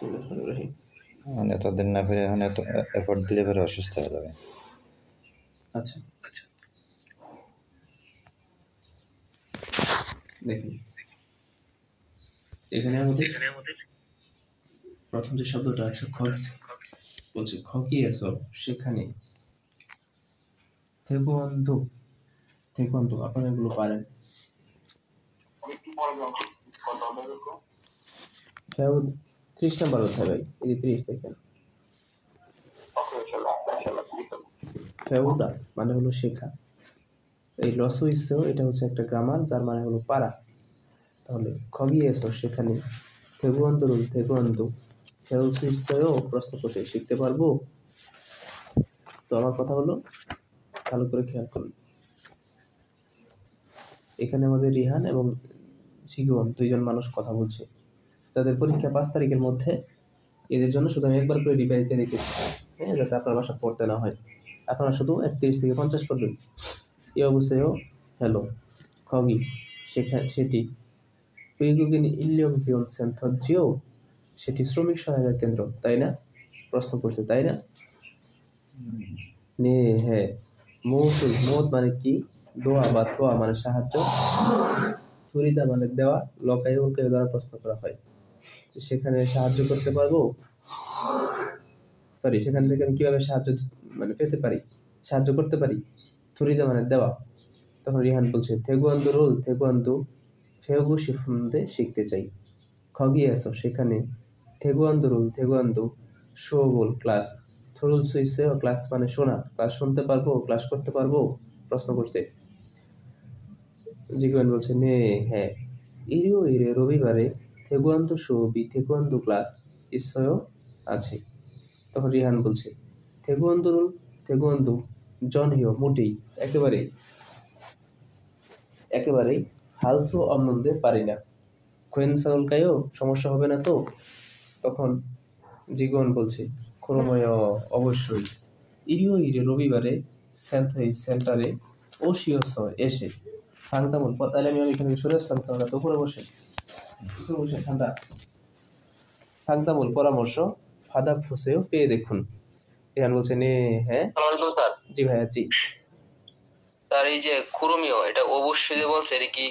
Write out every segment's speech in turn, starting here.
বিসমিল্লাহির মানে এতদিন না ফিরে এখন এত এফোর্ট দিলে ফেরে অসুস্থ হয়ে যাবে। আচ্ছা দেখুন, এখানে আমাদের প্রথম যে শব্দটা আছে বলছে খকিয়েছো, সেখানে থেকুয়ান্দো থেকুয়ান্দো আপনারা এগুলো পারেন। ফেউদ 30 নাম্বার অধ্যায় ভাই, এই যে 30 দেখেন। ফেউদা মানে হলো শেখা। এই লসু ইসো এটা হচ্ছে একটা গ্রামার, যার মানে হলো পারা। তাহলে খগিয়েছো সেখানে থেগুয়ান্দরুল থেগুয়ান্দু ফেউসু ইসোও প্রশ্ন করতে শিখতে পারবো। তো আমার কথা হলো ভালো করে খেয়াল করুন, এখানে আমাদের রিহান এবং জিগুয়ান দুইজন মানুষ কথা বলছে। তাদের পরীক্ষা 5 তারিখের মধ্যে। এদের জন্য শুধু আমি একবার করে রিভাইজ দিয়ে রেখেছি, হ্যাঁ, যাতে আপনার বাসা পড়তে না হয়। আপনারা শুধু 31 থেকে 50 পড়বেন। এই অবস্থায়ও হ্যালো খগি সেটি উইগুগিন ইলিয়মজিয়ন সেন্থজিও সেটি শ্রমিক সহায়তা কেন্দ্র, তাই না? প্রশ্ন করছে, তাই না? নে হ্যাঁ। মৌসুল মৌত মানে কি? দোয়া বা থোয়া মানে সাহায্য, ফরিদা মানে দেওয়া, লকাই উল্কাই দ্বারা প্রশ্ন করা হয়। সেখানে সাহায্য করতে পারবো, সরি, সেখান থেকে আমি কিভাবে সাহায্য মানে পেতে পারি, সাহায্য করতে পারি? থুরিদা মানে দেওয়া। তখন রিহান বলছে থেগুয়ান্দু রোল থেগুয়ান্দু ফেগু শিফুন্দে শিখতে চাই। খগিয়েছো সেখানে থেগুয়ান্দু রোল থেগুয়ান্দু শোবল ক্লাস থরুল সুইসে ক্লাস মানে শোনা, ক্লাস শুনতে পারবো, ক্লাস করতে পারবো, প্রশ্ন করতে। জিগুয়ান বলছে নে হ্যাঁ। ইরিও ইরে রবিবারে থেগুয়ান্দু শো বি থেগুয়ান্দু ক্লাস ইসয়ও আছে। তখন রিহান বলছে থেগুয়ান্দুরুল থেগুয়ান্দু জন হিও মোটেই একেবারেই হালসো অমনন্দে পারি না। কোয়েনসালকায়ও সমস্যা হবে না তো? তখন জিগুয়ান বলছে খোরময় অবশ্যই। ইরিও ইরে রবিবারে সেন্টারে ও শিওস এসে সাংতামুল তাহলে আমি এখানে সরে আসলাম, কারণ তো উপরে বসে ঠান্ডা। সাংতামুল পরামর্শ ফাদা ফুসেও পেয়ে দেখুন। রিহান বলছে নে হ্যাঁ। জি ভাইয়া, জি। তার এই যে কুরুমিও, এটা অবশ্যই যে বলছে, এটা কি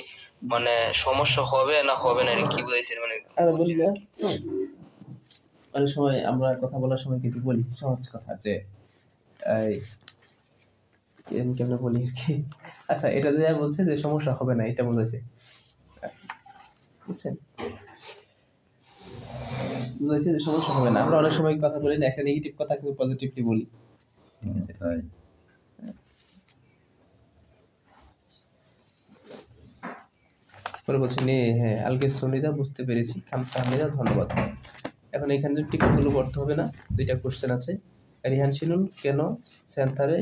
মানে সমস্যা হবে না হবে না, এটা কি বলেছেন? মানে আরে বলি না, অনেক সময় আমরা কথা বলার সময় কিন্তু বলি সহজ কথা যে কেমন বলি আর কি। আচ্ছা, এটা দেয়া বলছে যে সমস্যা হবে না, এটা বলেছে, বুঝছেন? বলেছে যে সমস্যা হবে না। আমরা অনেক সময় কথা বলি না, একটা নেগেটিভ কথা কিন্তু পজিটিভলি বলি। তাই পরে বলছে নে হ্যাঁ আলগে সুনিদা, বুঝতে পেরেছি, খামসাহামিদা, ধন্যবাদ। এখন এখানে টিকগুলো করতে হবে না, দুইটা কোশ্চেন আছে। রিহান শিনুন কেন সেন্টারে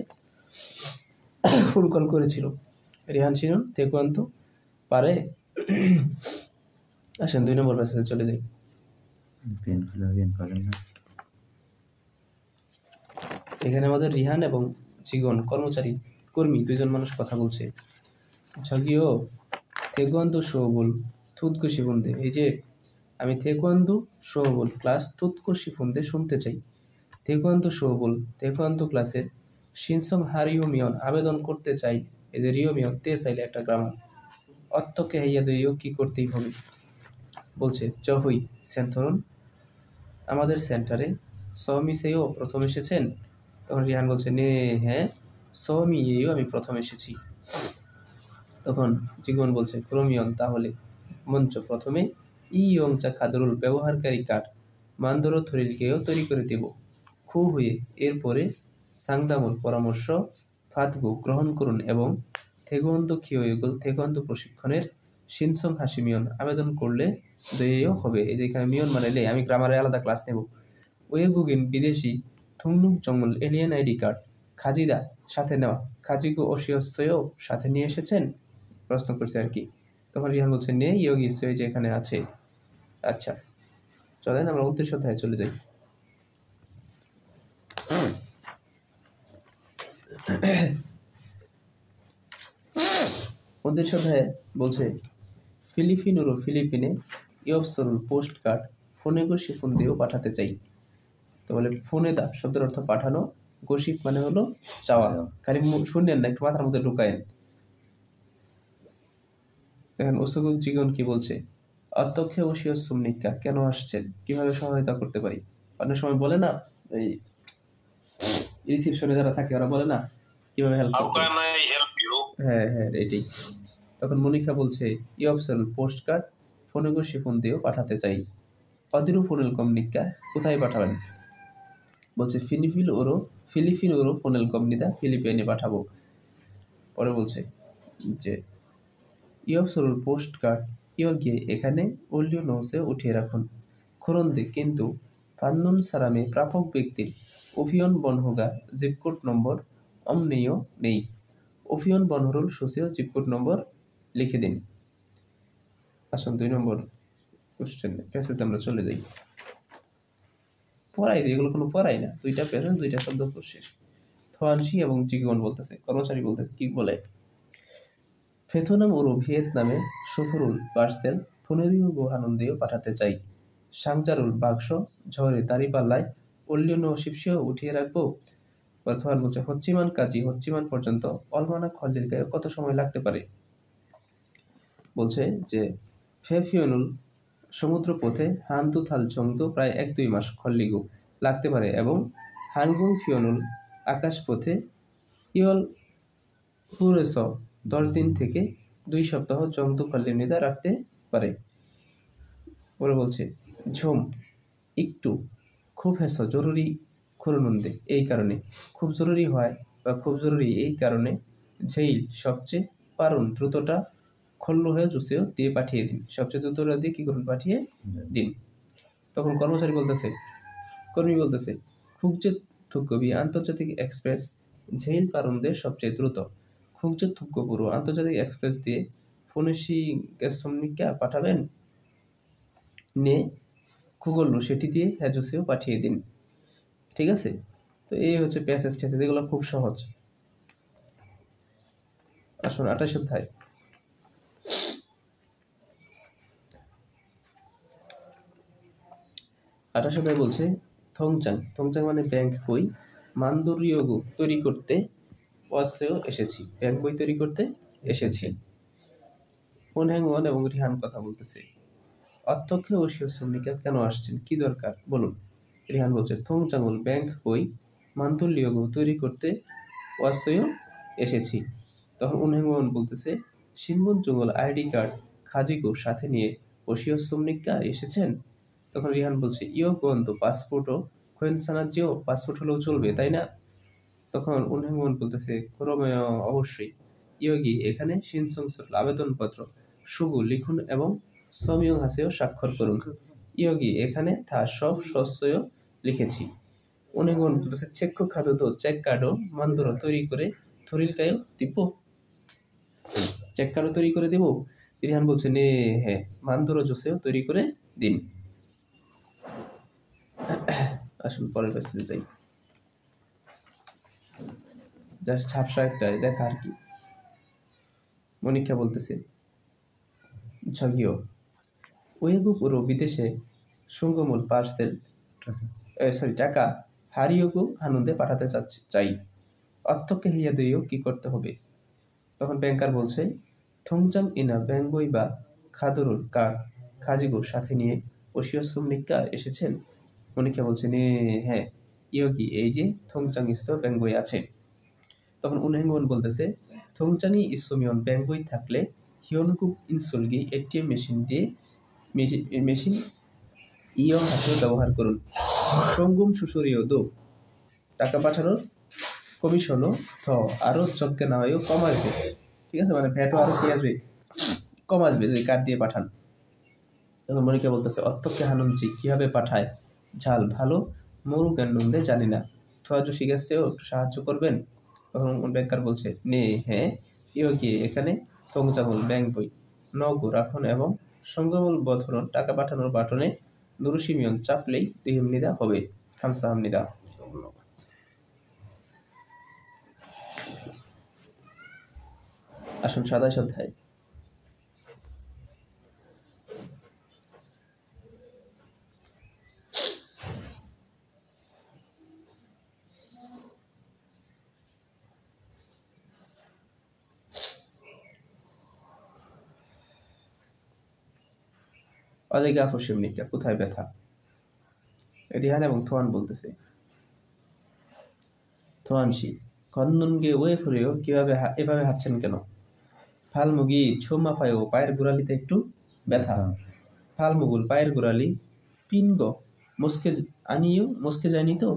ফুল কল করেছিল? রিহান শিনুন তেকুয়ান্তু পারে। আসেন 2 নম্বর প্যাসেজে চলে যাই। এখানে আমাদের রিহান এবং জিগন কর্মী দুইজন মানুষ কথা বলছে। ঝগিও থেকুয়ান্দু শোবল থুতকো শিফুন্দে, এই যে আমি থেকুয়ান্দু শোবল ক্লাস থুতকো শিফুন্দে শুনতে চাই। থেকুয়ান্দু শোবল থেকুয়ান্দু ক্লাসের শিনসং হারিওমিয়ন আবেদন করতে চাই। এই যে রিওমিয়ন তে চাইলে একটা গ্রামার। অত্যকে হাইয়া দইও কি করতেই হবে। বলছে চহুই সেন্থরন আমাদের সেন্টারে সমিসেও প্রথম এসেছেন। তখন রিহান বলছে নে হ্যাঁ সমিয়েও আমি প্রথম এসেছি। তখন জিগুন বলছে ক্রোমিয়ন তাহলে মঞ্চ প্রথমে ইয়ংচা খাদরুল ব্যবহারকারী কার্ড মান্দরো থরিলকেও তৈরি করে দেব। খু হয়ে এরপরে সাংদামুল পরামর্শ ফাতগু গ্রহণ করুন এবং থেগুয়ান্দো খিওয়েগুল থেগুয়ান্দো প্রশিক্ষণের শিনসং হাসিমিয়ন আবেদন করলে দয়েও হবে। এই যে এখানে মিয়ন মানে লে, আমি গ্রামারে আলাদা ক্লাস নেব। ওয়েগুগিন বিদেশি থুংনুক জঙ্গল এলিয়েন আইডি কার্ড খাজিদা সাথে নেওয়া, খাজিগু অশিয়স্তও সাথে নিয়ে এসেছেন, প্রশ্ন করছে আর কি। তখন রিহান বলছে নে ইয়োগি যে এখানে আছে। আচ্ছা চলেন আমরা 29 অধ্যায়ে চলে যাই। 29 অধ্যায়ে বলছে ফিলিপিনোরো ফিলিপিনে ইয়বসরুল পোস্ট কার্ড ফোনে গোসি ফোন দিয়েও পাঠাতে চাই। তো বলে ফোনে দা শব্দের অর্থ পাঠানো, গোসিপ মানে হলো চাওয়া। খালি শুনেন না, একটু মাথার মধ্যে ঢুকায়েন। দেখেন ওসুগুল জীবন কি বলছে, অধ্যক্ষে ওসিও সুমনিকা কেন আসছেন, কিভাবে সহায়তা করতে পারি। অনেক সময় বলে না, এই রিসিপশনে যারা থাকে ওরা বলে না কিভাবে হেল্প করতে পারি। হ্যাঁ হ্যাঁ এটাই। তখন মনিকা বলছে ইয়পসেল পোস্ট কার্ড ফোনে গোসি ফোন দিয়েও পাঠাতে চাই। অদিরু ফোনেল কমনিকা কোথায় পাঠাবেন? বলছে ফিলিপিন ওরো ফোনেল কমনিদা ফিলিপাইনে পাঠাবো। পরে বলছে যে ইয়পসেল পোস্ট কার্ড ইয়গে এখানে ওলিও নৌসে উঠিয়ে রাখুন। খোরন্দে কিন্তু পান্নুন সারামে প্রাপক ব্যক্তির অভিয়ন বনহোগা জিপকোড নম্বর অমনেয় নেই। অভিয়ন বনহরুল সোসিও জিপকোড নম্বর লিখে দিন। আসুন 2 নম্বর কোশ্চেন প্যাসেজে আমরা চলে যাই। পড়াই দিই, এগুলো কোনো পড়াই না, 2টা প্যাসেজ 2টা শব্দ কোশ্চেন। থোয়ানসি এবং জিগন বলতেছে, কর্মচারী বলতেছে কি বলে, ফেথোনাম ওরো ভিয়েতনামে সুফরুল পার্সেল পুনেরিও গোহানন্দেও পাঠাতে চাই। সাংজারুল বাক্স ঝড়ে দাঁড়িপাল্লায় অল্লিয়ন ও শিপসিও উঠিয়ে রাখবো। বর্তমান বলছে হচ্চিমান কাজী হচ্চিমান পর্যন্ত অলমানা খল্লির গায়ে কত সময় লাগতে পারে। বলছে যে ফেফিয়নুল সমুদ্র পথে হান্তু থাল চংদু প্রায় 1-2 মাস খল্লিগু লাগতে পারে এবং হানগুং ফিয়নুল আকাশ পথে ইয়ল হুরেস 10 দিন থেকে 2 সপ্তাহ চংদু খল্লিনিদা রাখতে পারে। ওরা বলছে ঝুম একটু খুব হেস জরুরি খুরনুন্দে এই কারণে, খুব জরুরি হয় বা খুব জরুরি এই কারণে, ঝেইল সবচেয়ে পারুন দ্রুতটা খল্লু হয়ে জুসেও দিয়ে পাঠিয়ে দিন, সবচেয়ে দ্রুতটা দিয়ে কি করুন পাঠিয়ে দিন। তখন কর্মী বলতেছে খুকজে থুকবি আন্তর্জাতিক এক্সপ্রেস ঝেইল পারুনদের সবচেয়ে দ্রুত, খুকজে থুকপুরো আন্তর্জাতিক এক্সপ্রেস দিয়ে ফোনেসি গ্যাসমনিকা পাঠাবেন নে খুগল্লু সেটি দিয়ে হ্যাজুসেও পাঠিয়ে দিন। ঠিক আছে, তো এই হচ্ছে প্যাসেজ ট্যাসেজ, এগুলো খুব সহজ। আসুন 28 অধ্যায়। 28 অধ্যায় বলছে থংচাং মানে ব্যাংক বই, মান্দুরিয়োগু তৈরি করতে ওয়াসেও এসেছি, ব্যাংক বই তৈরি করতে এসেছি। ওনহ্যাংওয়ান এবং রিহান কথা বলতেছে, অধ্যক্ষ ওশিও শ্রমিকা কেন আসছেন, কি দরকার বলুন। রিহান বলছে থংচাঙ্গুল ব্যাংক বই মান্দুলিয়োগু তৈরি করতে ওয়াসেও এসেছি। তখন উনহেংওয়ান বলতেছে সিনবুন জঙ্গল আইডি কার্ড খাজিগো সাথে নিয়ে ওশিও শ্রমিকা এসেছেন। তখন রিহান বলছে ইয়ো গন্ত পাসপোর্টও খোয়েনসানাজিও পাসপোর্ট হলেও চলবে তাই না। তখন উনহেংওয়ান বলতেছে ক্রমেয় অবশ্যই। ইয়োগি এখানে শিনসংসর আবেদনপত্র সুগু লিখুন এবং সমিয়ং হাসেও স্বাক্ষর করুন। ইয়োগি এখানে তা সব সস্যও লিখেছি। উনহেংওয়ান বলতেছে চেক্কো খাদ্য চেক কার্ডও মান্দুরো তৈরি করে থরিলকায়ও দিব, চেক কার্ডও তৈরি করে দিব। রিহান বলছে নে হ্যাঁ মান্দুরো জোসেও তৈরি করে দিন। আসুন পরের প্যাসেজে যাই। জাস্ট ঝাপসা একটা দেখা আর কি। মনিকা বলতেছে ঝগিও ওয়েবু পুরো বিদেশে সুঙ্গমূল পার্সেল টাকা হারিয়োগু হানুন্দে পাঠাতে চাই। অর্থকে হিয়া দিয়েও কি করতে হবে। তখন ব্যাংকার বলছে থংচাং ইনা ব্যাংবই বা খাদরুল কার খাজিগো সাথে নিয়ে ওশিও সুমনিকা এসেছেন। মনিকা বলছে নে হ্যাঁ ইয়োগি এই যে থংচাং ইস্তো ব্যাংবই আছে। তখন উনহেংওয়ান বলতেছে থংচাংই ইসোমিয়ন ব্যাংবই থাকলে হিয়নকুক ইনসুলগি এটিএম মেশিন ইয়ং হাসিও ব্যবহার করুন। সঙ্গুম সুসুরিও দো টাকা পাঠানোর কমিশনও আরো যজ্ঞে নেওয়াও কম আসবে। ঠিক আছে, মানে ভ্যাটও আরো কি আসবে, কম আসবে যদি কার্ড দিয়ে পাঠান। তখন মনিকা বলতেছে অত্যক্ষে হানুনজি কিভাবে পাঠায়, ঝাল ভালো মরু জ্ঞানন্দে জানি না, থোয়াজু শিখেছেও একটু সাহায্য করবেন। তখন ব্যাংকার বলছে নে হ্যাঁ ইও গিয়ে এখানে তংজামুল ব্যাংক বই নগু রাখুন এবং সংগমূল বধরন টাকা পাঠানোর বাটনে নুরুসিমিয়ন চাপলেই দিহিমনিদা হবে খামসাহামনিদা। আসুন 27 অধ্যায়। অদিকে আফসেমনিকা কোথায় ব্যথা? রিহান এবং থোয়ান বলতেছে থোয়ানসি খন্দনকে ওয়ে ফুরেও কিভাবে এভাবে হাঁটছেন কেন? ফালমুগি ছোমা পায়ও পায়ের গোড়ালিতে একটু ব্যথা। ফালমুগুল পায়ের গোড়ালি পিনগ মুসকে আনিও মুসকে যায়নি তো?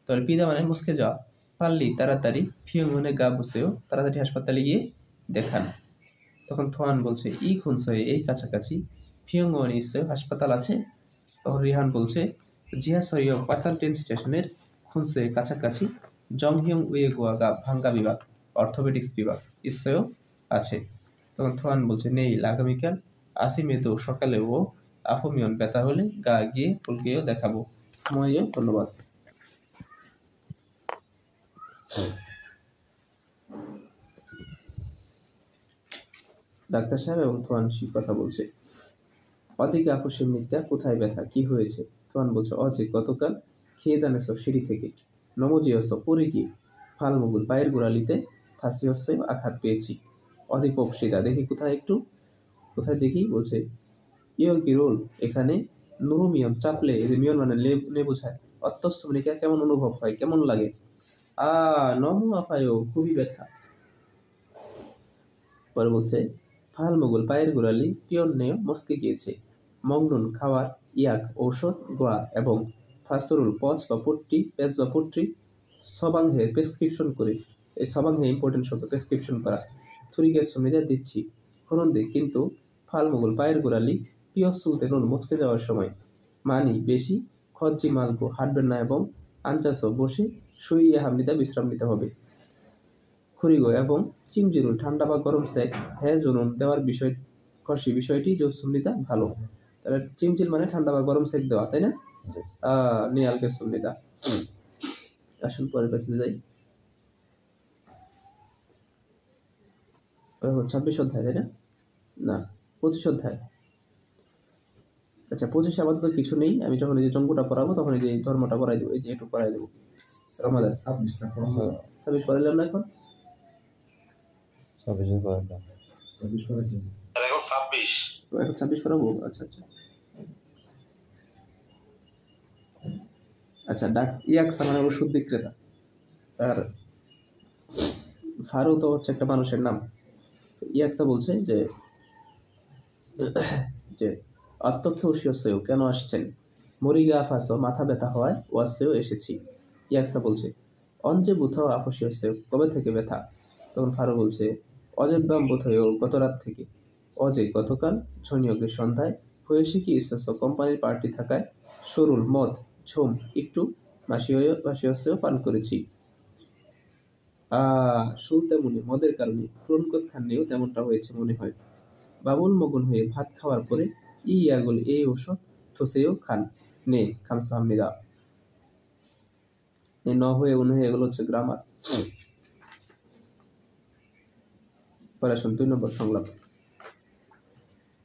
তাহলে পিদা মানে মুসকে যাওয়া। পারলি তাড়াতাড়ি ফিয়ং মনে গা বসেও তাড়াতাড়ি হাসপাতালে গিয়ে দেখান। তখন থোয়ান বলছে ই খুনসয়ে এই কাছাকাছি ফিয়ং নিশ্চয় হাসপাতাল আছে? তখন রিহান বলছে জিয়া সহিও পাতাল ট্রেন স্টেশনের খুনসয়ে কাছাকাছি জংহিয়ং উয়ে গোয়াগা ভাঙ্গা বিভাগ অর্থোপেডিক্স বিভাগ নিশ্চয়ও আছে। তখন থোয়ান বলছে নেই আগামীকাল আসিমে তো সকালে ও আফমিয়ন ব্যথা হলে গা গিয়ে ফুলকেও দেখাবো। সময়ও ধন্যবাদ। ডাক্তার সাহেব এবং থোয়ানসি কথা বলছে অদিকে আকস্মিকটা কোথায় ব্যথা কি হয়েছে? থোয়ান বলছে অজে গতকাল খেয়ে দানেছ সিঁড়ি থেকে নমজিয়স পড়ে গিয়ে ফালমুগুল পায়ের গোড়ালিতে থাসি হচ্ছে আঘাত পেয়েছি। অধিক পপসিদা দেখি কোথায় একটু কোথায় দেখি বলছে ইয় কি রোল এখানে নুরুমিয়ন চাপলে এই যে মিয়ন মানে লে বোঝায় অত্যস্তমনিকা কেমন অনুভব হয় কেমন লাগে? নমু আপায়ও খুবই ব্যথা। পরে বলছে ফালমুগুল পায়ের গোড়ালি পিয়ন্নেও মস্কে গিয়েছে। মংনুন খাওয়ার ইয়াক ঔষধ গোয়া এবং ফাসরুল পচ বা পট্টি পেজ বা পট্টি সবাংহের প্রেসক্রিপশন করে এই সবাংহে ইম্পর্টেন্ট শব্দ প্রেসক্রিপশন করা থুরিগের সুবিধা দিচ্ছি খরন্দে কিন্তু ফালমুগুল পায়ের গোড়ালি পিয়স চুলতে নুন মুচকে যাওয়ার সময় মানি বেশি খজ্জি মালগো হাঁটবেন না এবং আনচাসও বসে শুইয়ে হামনিতা বিশ্রাম নিতে হবে। খুরিগো এবং চিমজিরুল ঠান্ডা বা গরম সেক হ্যাঁ জুনুন দেওয়ার বিষয়টি সুন্নিতা ভালো। তাহলে চিমচিল মানে ঠান্ডা বা গরম সেক দেওয়া তাই না? নিয়ালকে সুন্নিতা। আসুন পরের পেছনে যাই। 26 অধ্যায় তাই না? না 25 অধ্যায়। আচ্ছা 25 আপাতত কিছু নেই। আমি যখন এই যে জঙ্গুটা পড়াবো তখন এই যে ধর্মটা পড়াই দেবো এই যে একটু পড়াই দেবো। 26 পড়াইলাম না এখন? 26 এখন 26 পড়াবো? আচ্ছা আচ্ছা আচ্ছা ইয়াকসা মানে ওষুধ বিক্রেতা। আর ফারু তো হচ্ছে একটা মানুষের নাম। ইয়াকসা বলছে যে যে অত্যক্ষ ওশিয়সেও কেন আসছেন? মরিগা ফাসো মাথা ব্যথা হওয়ায় ওয়াসেও এসেছি। ইয়াকসা বলছে অঞ্জে বুথাও আপসিয়সেও কবে থেকে ব্যথা? তখন ফারু বলছে অজেদবাম বোধহয়েও গত রাত থেকে। অজে গতকাল ঝনিয়কের সন্ধ্যায় হয়েশিকি ইসস কোম্পানির পার্টি থাকায় সরুল মদ ঝুম একটু মাসিয়সেও পান করেছি। তেমনি মদের কারণে ক্রনকত খান্নেও তেমনটা হয়েছে মনে হয়। বাবুল মগন হয়ে ভাত খাওয়ার পরে ইয়াগুল এই ঔষধ থসেও খান নে খামসাহামনিদা। এই ন হয়ে হয়ে এগুলো হচ্ছে গ্রামার। পরে আসুন 2 নম্বর সংলাপ।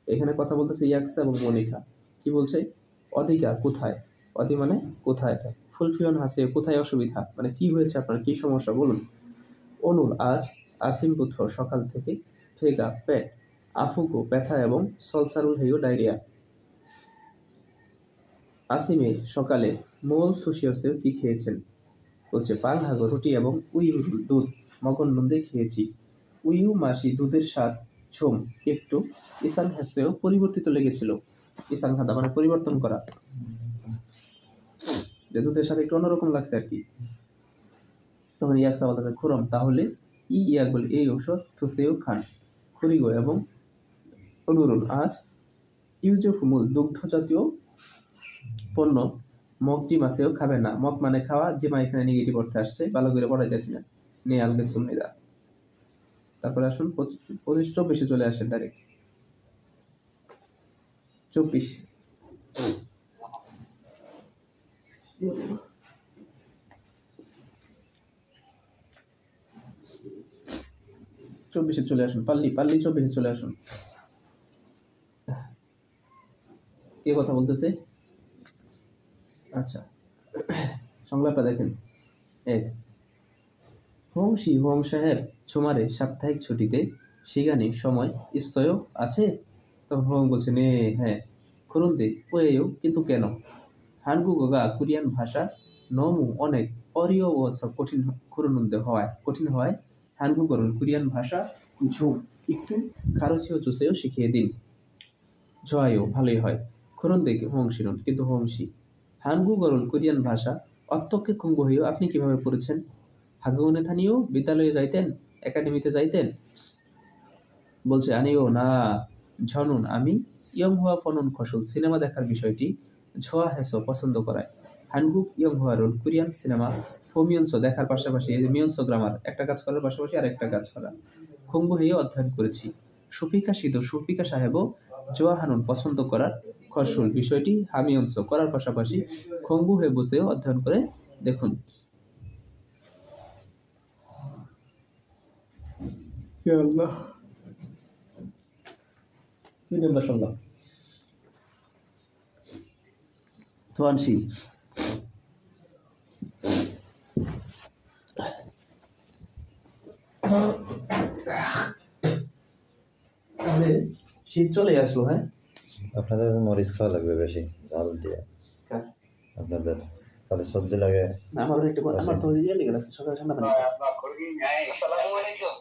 এখানে কথা বলতেছে ইয়াকসা এবং মনিকা। কি বলছে? অদিকা কোথায়? অদি মানে কোথায়? ফুলফিয়ন হাসে কোথায় অসুবিধা মানে কি হয়েছে আপনার কি সমস্যা বলুন। অনুল আজ আসিম পুত্র সকাল থেকে ফেগা পেট আফুকো ব্যথা এবং সলসারুল হেয় ডায়রিয়া। আসিমে সকালে মোল থুসিয়সেও কি খেয়েছেন? বলছে পাল হাগো রুটি এবং উইউরুল দুধ মগন নন্দে খেয়েছি। উইউ মাসি দুধের স্বাদ ঝোম একটু ইসাং হাসেও পরিবর্তিত লেগেছিল। ইসাং হাদা মানে পরিবর্তন করা যে দুধের সাথে একটু অন্যরকম লাগছে আর কি। তখন ইয়াকসা বলতেছে খুরম তাহলে ইয়াগুল এই ঔষধ থুসেও খান। খুরিগো এবং অনুরুল আজ ইউজোফুমুল দুগ্ধ জাতীয় পণ্য মগজি মাছেও খাবে না। মগ মানে খাওয়া জিমা এখানে নেগেটিভ অর্থে আসছে ভালো করে পড়াইতেছি না নে আলগে সুন্নিদা। তারপরে আসুন 25-24 চলে আসেন ডাইরেক্ট। 24 চলে আসুন। পাল্লি 24 চলে আসুন। কে কথা বলতেছে? আচ্ছা সংলাপটা দেখেন। 1 হোংশি হোংশাহের ছুমারে সাপ্তাহিক ছুটিতে সিগানি সময় নিশ্চয় আছে। তখন হং বলছে নে হ্যাঁ খুরুন্দে ওয়েও কিন্তু কেন 한국어가 কোরিয়ান ভাষা 너무 অনেক 어려워서 কঠিন হওয়ায় 한국어를 কোরিয়ান ভাষা 좀 একটু 가르쳐 주세요 শিখিয়ে দিন 좋아요 ভালোই হয় 그런데 হোংশিরন কিন্তু হোংশি 한국어를 কোরিয়ান ভাষা 어떻게 공부해요 আপনি কিভাবে পড়েছেন 학원에 다니요 বিদ্যালয়ে যাইতেন একাডেমিতে যাইতেন বলছে আনিও না ঝনুন আমি ইয়ংহুয়া ফনন খসল সিনেমা দেখার বিষয়টি ছোয়া হেসো পছন্দ করায় হানগুক ইয়ংহুয়া রোল কোরিয়ান সিনেমা ফোমিয়নসো দেখার পাশাপাশি এই যে মিয়নসো গ্রামার একটা কাজ করার পাশাপাশি আরেকটা কাজ করা খঙ্গু হয়ে অধ্যয়ন করেছি সুফিকা সাহেবও জোয়া হানুন পছন্দ করার খসল বিষয়টি হামিয়নসো করার পাশাপাশি খঙ্গু হয়ে বসেও অধ্যয়ন করে দেখুন ইয়া আল্লাহ দুই নম্বর সংলাপ তোয়ানসি তাহলে শীত চলে আসলো হ্যাঁ আপনাদের মরিচ খাওয়া লাগবে বেশি ঝাল দিয়ে আপনাদের তাহলে সর্দি লাগে না আমার তো ইয়ে লেগে গেছে সকালে ঠান্ডা পানি আসসালামু আলাইকুম।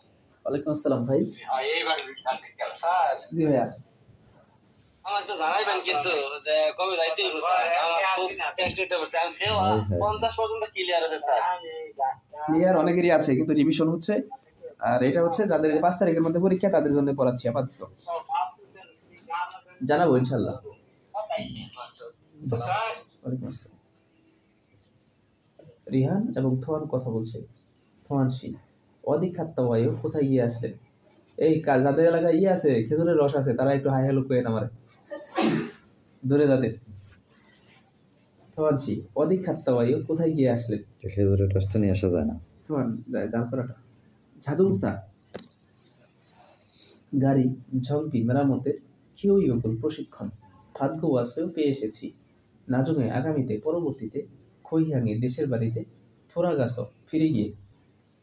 ওয়ালাইকুম আসসালাম ভাই স্যার জি ভাইয়া আমার তো জানাইবেন কিন্তু যে কবে যাইতে হইব স্যার, আমার খুব টেস্টেড হচ্ছে, আমি খেয়ে 50 পর্যন্ত ক্লিয়ার আছে স্যার। ক্লিয়ার অনেকেরই আছে কিন্তু রিভিশন হচ্ছে আর এটা হচ্ছে যাদের 5 তারিখের মধ্যে পরীক্ষা তাদের জন্য পড়াচ্ছি আপাতত জানাবো ইনশাআল্লাহ ওয়ালাইকুম আসসালাম রিহান এবং থোয়ান কথা বলছে থোয়ানসি অধিখাত্তাওয়ায়ও কোথায় গিয়ে আসলেন এই যাদের এলাকায় ইয়ে আছে খেজুরের রস আছে তারা একটু হাই হ্যালো করে আমার দূরে যাদের থোয়ানসি অধিখাত্তাওয়ায়ও কোথায় গিয়ে আসলেন খেজুরের রস তো নিয়ে আসা যায় না থোয়ান যায় জানকরাটা 자동차 গাড়ি ঝম্পি মেরামতের 키오이오군 প্রশিক্ষণ ভাগ্য ওয়াসেও পেয়ে এসেছি 나중에 আগামীতে পরবর্তীতে খৈহাঙে দেশের বাড়িতে থোরাগাছ ফিরে গিয়ে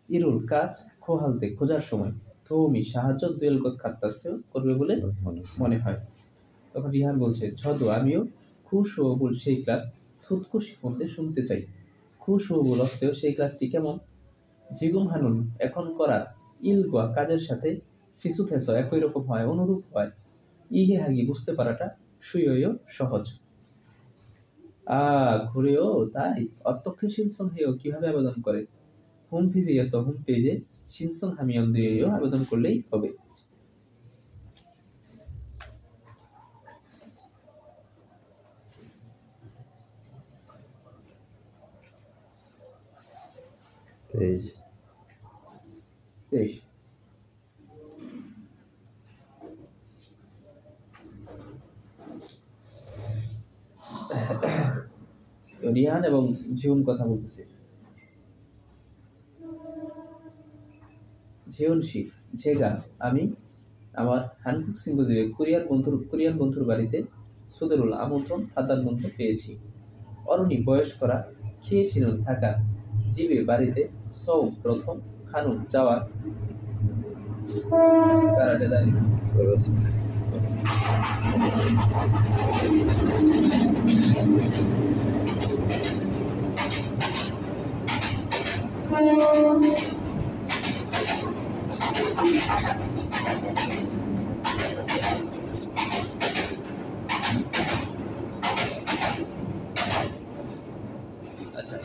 ইরুল কাজ খোহালতে খোঁজার সময় ধৌমি সাহায্য দুয়েল গত খাত্তাসেও করবে বলে মনে হয় তখন রিহান বলছে ঝদু আমিও খুশোবুল সেই ক্লাস থুতকু শিখতে শুনতে চাই খুশোবুল অর্থেও সেই ক্লাসটি কেমন জিগুম হানুন এখন করার ইলগোয়া কাজের সাথে ফিসুথেস একই রকম হয় অনুরূপ হয় ইহে হাগি বুঝতে পারাটা সুইয় সহজ ঘুরেও তাই অত্যক্ষ শিনসং হেও কিভাবে আবেদন করে হোম ফিজিয়াস হোম পেজে শিনসং হামিয়ন দিয়েও আবেদন করলেই হবে তেইশ 23 রিহান এবং জিউন কথা বলতেছে জিউনশি 제가 আমি আমার 한국 친구들의 কোরিয়ান বন্ধুর বাড়িতে সুদেরুল আমন্ত্রণ প্রাধান্য পেয়েছি অরুণী বয়স্করা খেয়ে শিনুন থাকা জীবে বাড়িতে সৌ প্রথম খানুন যাওয়ার কারাটে দাঁড়িয়ে আচ্ছা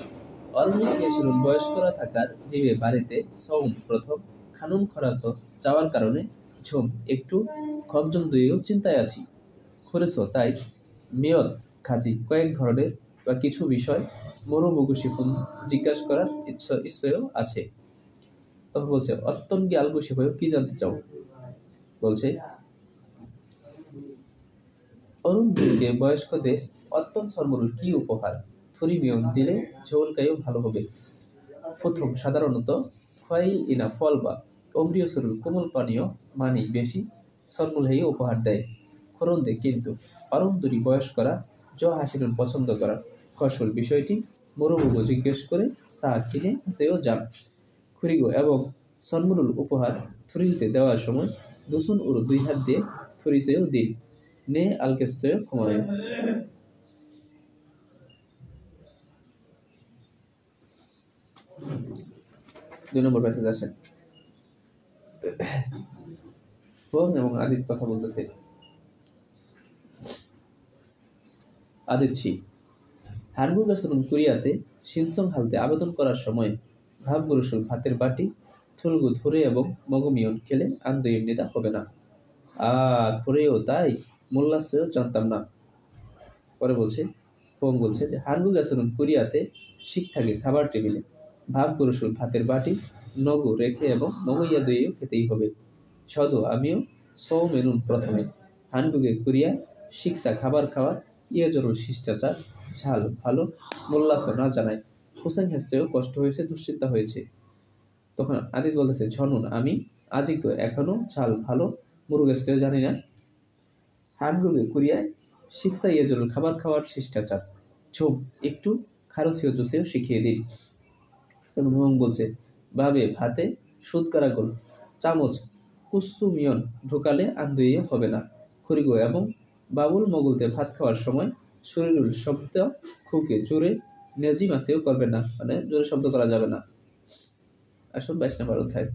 অরণ্য খেয়েছিল বয়স্করা থাকার জীবে বাড়িতে সৌম প্রথম খানুন খরাস যাওয়ার কারণে ঝুম একটু খবজন দুইও চিন্তায় আছি করেছ তাই মেয়র খাজি কয়েক ধরনের বা কিছু বিষয় মনোবগু শিখুন জিজ্ঞাসা করার ইচ্ছেও আছে তখন বলছে অত্যন্ত আলগু শিখেও কি জানতে চাও বলছে অরুণকে বয়স্কদের অত্যন্ত সর্বরূপ কি উপহার থুরিমিয়ম দিলে ঝোলকাইও ভালো হবে প্রথম সাধারণত খয়েল ইনা ফল বা অম্রিয় সরুল কোমল পানীয় মানি বেশি সরমুলহেই উপহার দেয় খরন্দে কিন্তু অরুণদুরি বয়স্করা হাসিনুন পছন্দ করার ফসল বিষয়টি মরুবুবু জিজ্ঞেস করে চা কিনে সেও যান খুরিগো এবং সন্মুরুল উপহার থুরিলতে দেওয়ার সময় দুসুন উরু 2 হাত দিয়ে থুরিসেও দিন নে 알겠어요 고마워요. দুই নম্বর প্যাসেজ আসেন। হোম এবং আদিত কথা বলতেছে। আদিত 씨, 한국에서는 কোরিয়াতে 신청할 때 아베돈 করার সময় ভাব 그릇을 ভাতের বাটি 들고 ধরে এবং 먹으면 খেলে 안 됩니다 হবে না। 그래요 তাই 몰랐어요 জানতাম না। পরে বলছে হোম বলছে যে 한국에서는 কোরিয়াতে 식탁에 খাবার টেবিলে ভাব 그릇을 ভাতের বাটি নগু রেখে এবং 먹어야 돼요 খেতেই হবে। 저도 아미ও 처음에는 প্রথমে 한국에 কোরিয়া 식사 খাবার খাওয়ার 예절을 শিষ্টাচার 잘 ভালো 몰라서 না জানায় 고생했어요 কষ্ট হয়েছে দুশ্চিন্তা হয়েছে। তখন আদিত বলতেছে 저는 আমি 아직도 এখনো 잘 ভালো 모르겠어요 জানি না 한국에 কোরিয়ায় 식사 예절을 খাবার খাওয়ার শিষ্টাচার 좀 একটু 가르쳐 주세요 শিখিয়ে দিন। তখন হোম বলছে ভাবে ভাতে 숟가락을 চামচ কুসুমিয়ন ঢোকালে আন্দোলন হবে না। 그리고 এবং বাবুল 먹을 때 ভাত খাওয়ার সময় শরীরুল শব্দ খুকে জোরে নেজি মাসেও করবে না মানে জোরে শব্দ করা যাবে না। আসুন 22 নম্বর অধ্যায়।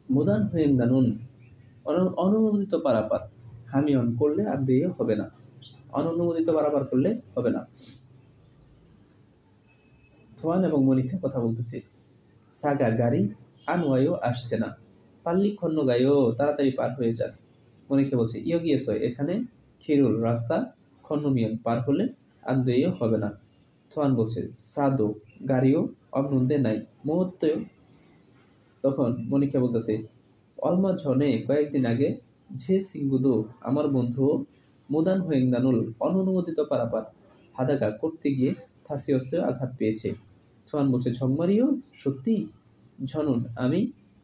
무단 횡단은 অননুমোদিত পারাপার হামিয়ন করলে আর দিয়ে হবে না। অননুমোদিত পারাপার করলে হবে না। থোয়ান এবং মনিকা কথা বলতেছে। সাগা গাড়ি আনওয়ায়ও আসছে না। পাল্লি খন্ন গায়ও তাড়াতাড়ি পার হয়ে যান। মনিকা বলছে ইয় গিয়েছ এখানে খিরুল রাস্তা খন্নমিয়ন পার হলে আন্দোলন হবে না। থোয়ান বলছে সাদো গাড়িও অবনন্দে নাই মুহূর্তেও। তখন মনিকা বলতেছে অলমা ঝনে কয়েকদিন আগে ঝে সিঙ্গুদো আমার বন্ধু মুদান হোয়েংদানুল অননুমোদিত পারাপার হাদাকা করতে গিয়ে থাসিয়সে আঘাত পেয়েছে। সোয়ান বলছে ঝম্মারিও সত্যি। ঝনুন আমি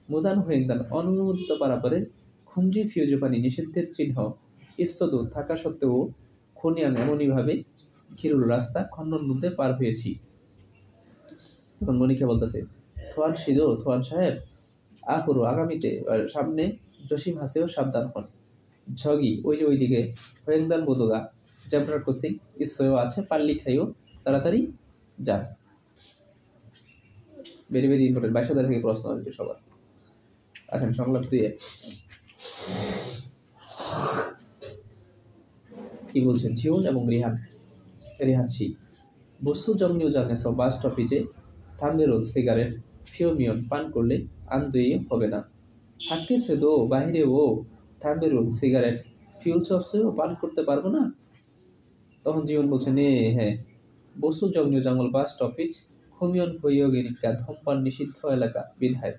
মুদান হোয়েংদান অননুমোদিত পারাপারের খুমজি ফিউজোপানি নিষিদ্ধের চিহ্ন ইস্তদু থাকা সত্ত্বেও খনিয়াং এমনইভাবে খিরুল রাস্তা খন্ডন মধ্যে পার হয়েছি। তখন মনিকা বলতেছে থোয়ান সিদো থোয়ান সাহেব আকুরু আগামীতে সামনে জসিম হাসেও সাবধান হন। ঝগি ওই যে ওইদিকে হোয়েংদান বোদোগা জেব্রার ক্রসিং ইসয়ও আছে পাল্লি খাইও তাড়াতাড়ি যান। ভেরি ভেরি ইম্পর্টেন্ট 22 থেকে প্রশ্ন আসবে সবার। আচ্ছা সংলাপ 2 কি বলছেন জিউন এবং রিহান। রিহান 씨 বস্তু 정류장에서 বাস স্টপেজে 담배로 সিগারেট ফিওমিয়ন পান করলে আন্দোলন হবে না। 밖에서도 বাহিরেও 담배로 সিগারেট ফিউজ 없어요 পান করতে পারবো না। তখন জীবন বলছে 네 হ্যাঁ বস্তু 정류장을 বাস স্টপেজ খুমিয়ন 구역이니까 ধূমপান নিষিদ্ধ এলাকা বিধায়